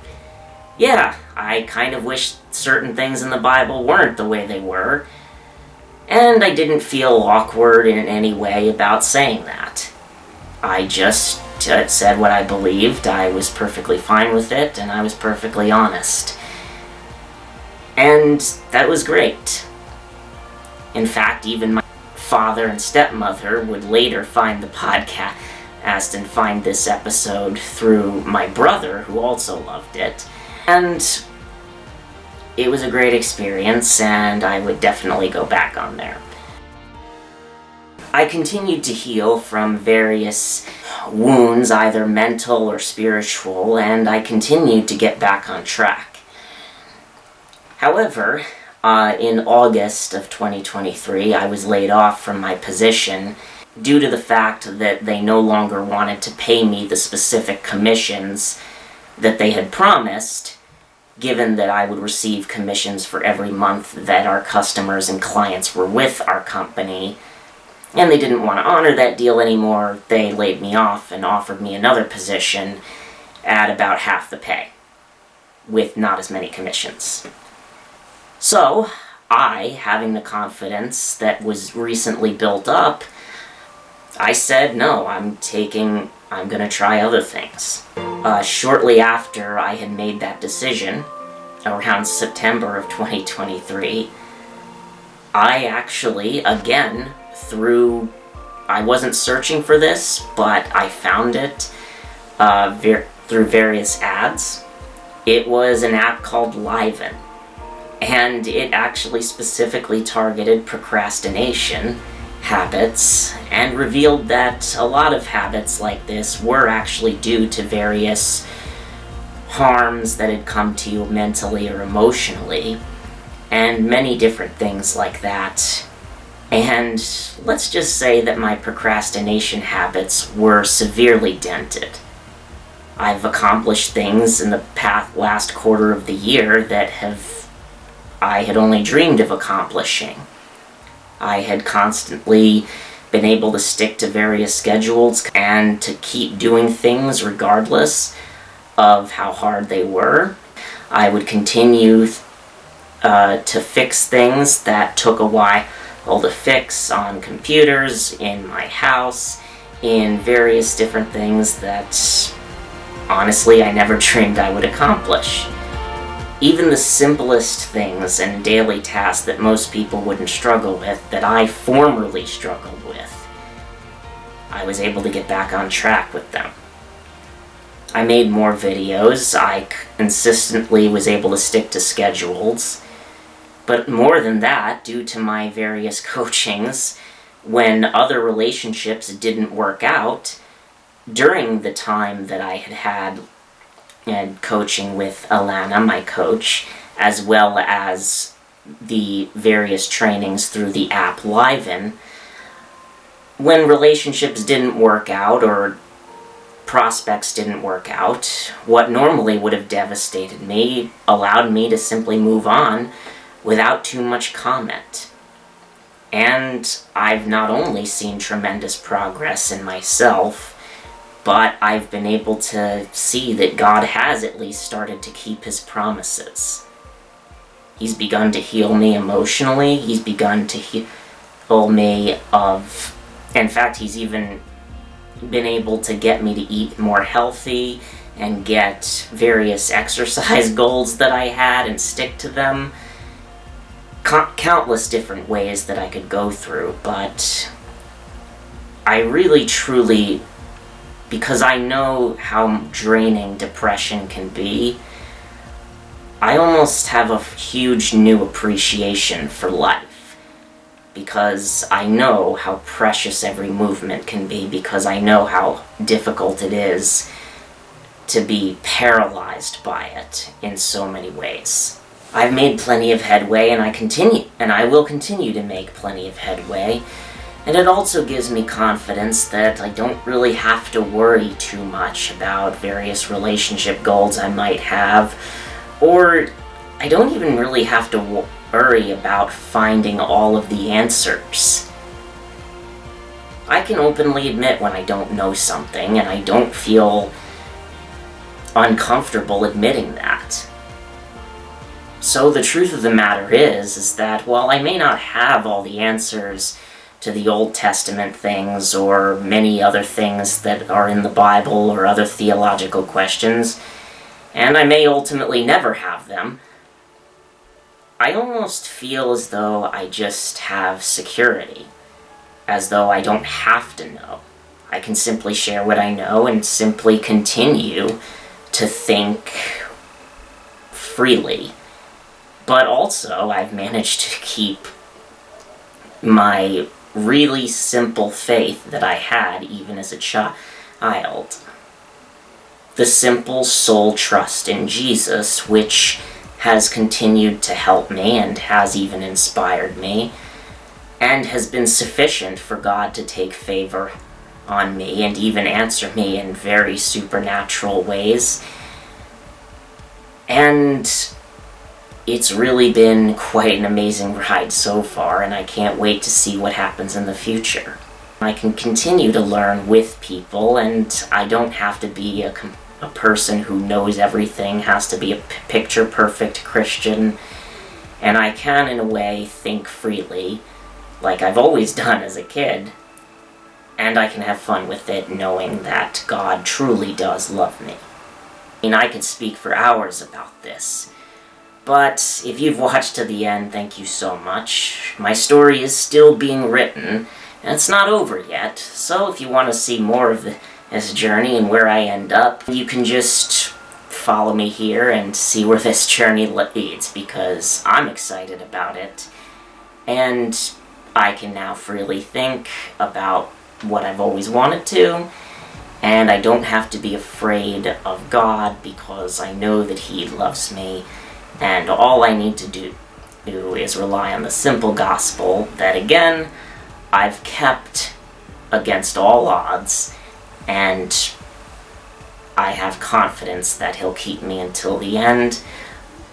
yeah, I kind of wish certain things in the Bible weren't the way they were, and I didn't feel awkward in any way about saying that. I just said what I believed, I was perfectly fine with it, and I was perfectly honest. And that was great. In fact, even my father and stepmother would later find the podcast and find this episode through my brother, who also loved it. And it was a great experience, and I would definitely go back on there. I continued to heal from various wounds, either mental or spiritual, and I continued to get back on track. However, in August of 2023, I was laid off from my position due to the fact that they no longer wanted to pay me the specific commissions that they had promised, given that I would receive commissions for every month that our customers and clients were with our company, and they didn't want to honor that deal anymore. They laid me off and offered me another position at about half the pay, with not as many commissions. So, I, having the confidence that was recently built up, I said, no, I'm going to try other things. Shortly after I had made that decision, around September of 2023, I actually, again, I wasn't searching for this, but I found it through various ads. It was an app called Liven, and it actually specifically targeted procrastination habits and revealed that a lot of habits like this were actually due to various harms that had come to you mentally or emotionally, and many different things like that. And let's just say that my procrastination habits were severely dented. I've accomplished things in the last quarter of the year that I had only dreamed of accomplishing. I had constantly been able to stick to various schedules and to keep doing things regardless of how hard they were. I would continue to fix things that took a while to fix on computers, in my house, in various different things that honestly I never dreamed I would accomplish. Even the simplest things and daily tasks that most people wouldn't struggle with, that I formerly struggled with, I was able to get back on track with them. I made more videos, I consistently was able to stick to schedules, but more than that, due to my various coachings, when other relationships didn't work out, during the time that I had coaching with Alana, my coach, as well as the various trainings through the app Liven, when relationships didn't work out or prospects didn't work out, what normally would have devastated me allowed me to simply move on without too much comment. And I've not only seen tremendous progress in myself, but I've been able to see that God has at least started to keep his promises. He's begun to heal me emotionally. He's begun to heal me in fact, he's even been able to get me to eat more healthy and get various exercise goals that I had and stick to them. Countless different ways that I could go through, but I really truly, because I know how draining depression can be, I almost have a huge new appreciation for life, because I know how precious every movement can be, because I know how difficult it is to be paralyzed by it in so many ways. I've made plenty of headway, and I will continue to make plenty of headway, and it also gives me confidence that I don't really have to worry too much about various relationship goals I might have, or I don't even really have to worry about finding all of the answers. I can openly admit when I don't know something, and I don't feel uncomfortable admitting that. So the truth of the matter is that while I may not have all the answers to the Old Testament things or many other things that are in the Bible or other theological questions, and I may ultimately never have them, I almost feel as though I just have security, as though I don't have to know. I can simply share what I know and simply continue to think freely. But also, I've managed to keep my really simple faith that I had even as a child. The simple soul trust in Jesus, which has continued to help me and has even inspired me, and has been sufficient for God to take favor on me and even answer me in very supernatural ways. And it's really been quite an amazing ride so far, and I can't wait to see what happens in the future. I can continue to learn with people, and I don't have to be a person who knows everything, has to be a picture-perfect Christian, and I can, in a way, think freely, like I've always done as a kid, and I can have fun with it knowing that God truly does love me. I mean, I could speak for hours about this, but if you've watched to the end, thank you so much. My story is still being written, and it's not over yet, so if you want to see more of this journey and where I end up, you can just follow me here and see where this journey leads, because I'm excited about it, and I can now freely think about what I've always wanted to, and I don't have to be afraid of God because I know that He loves me, and all I need to do is rely on the simple gospel that, again, I've kept against all odds, and I have confidence that He'll keep me until the end.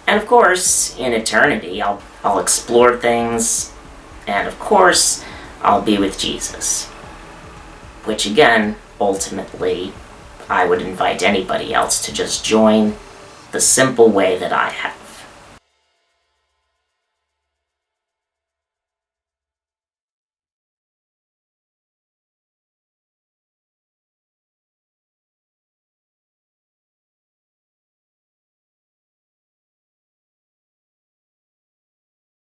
And of course, in eternity, I'll explore things, and of course, I'll be with Jesus. Which again, ultimately, I would invite anybody else to just join the simple way that I have.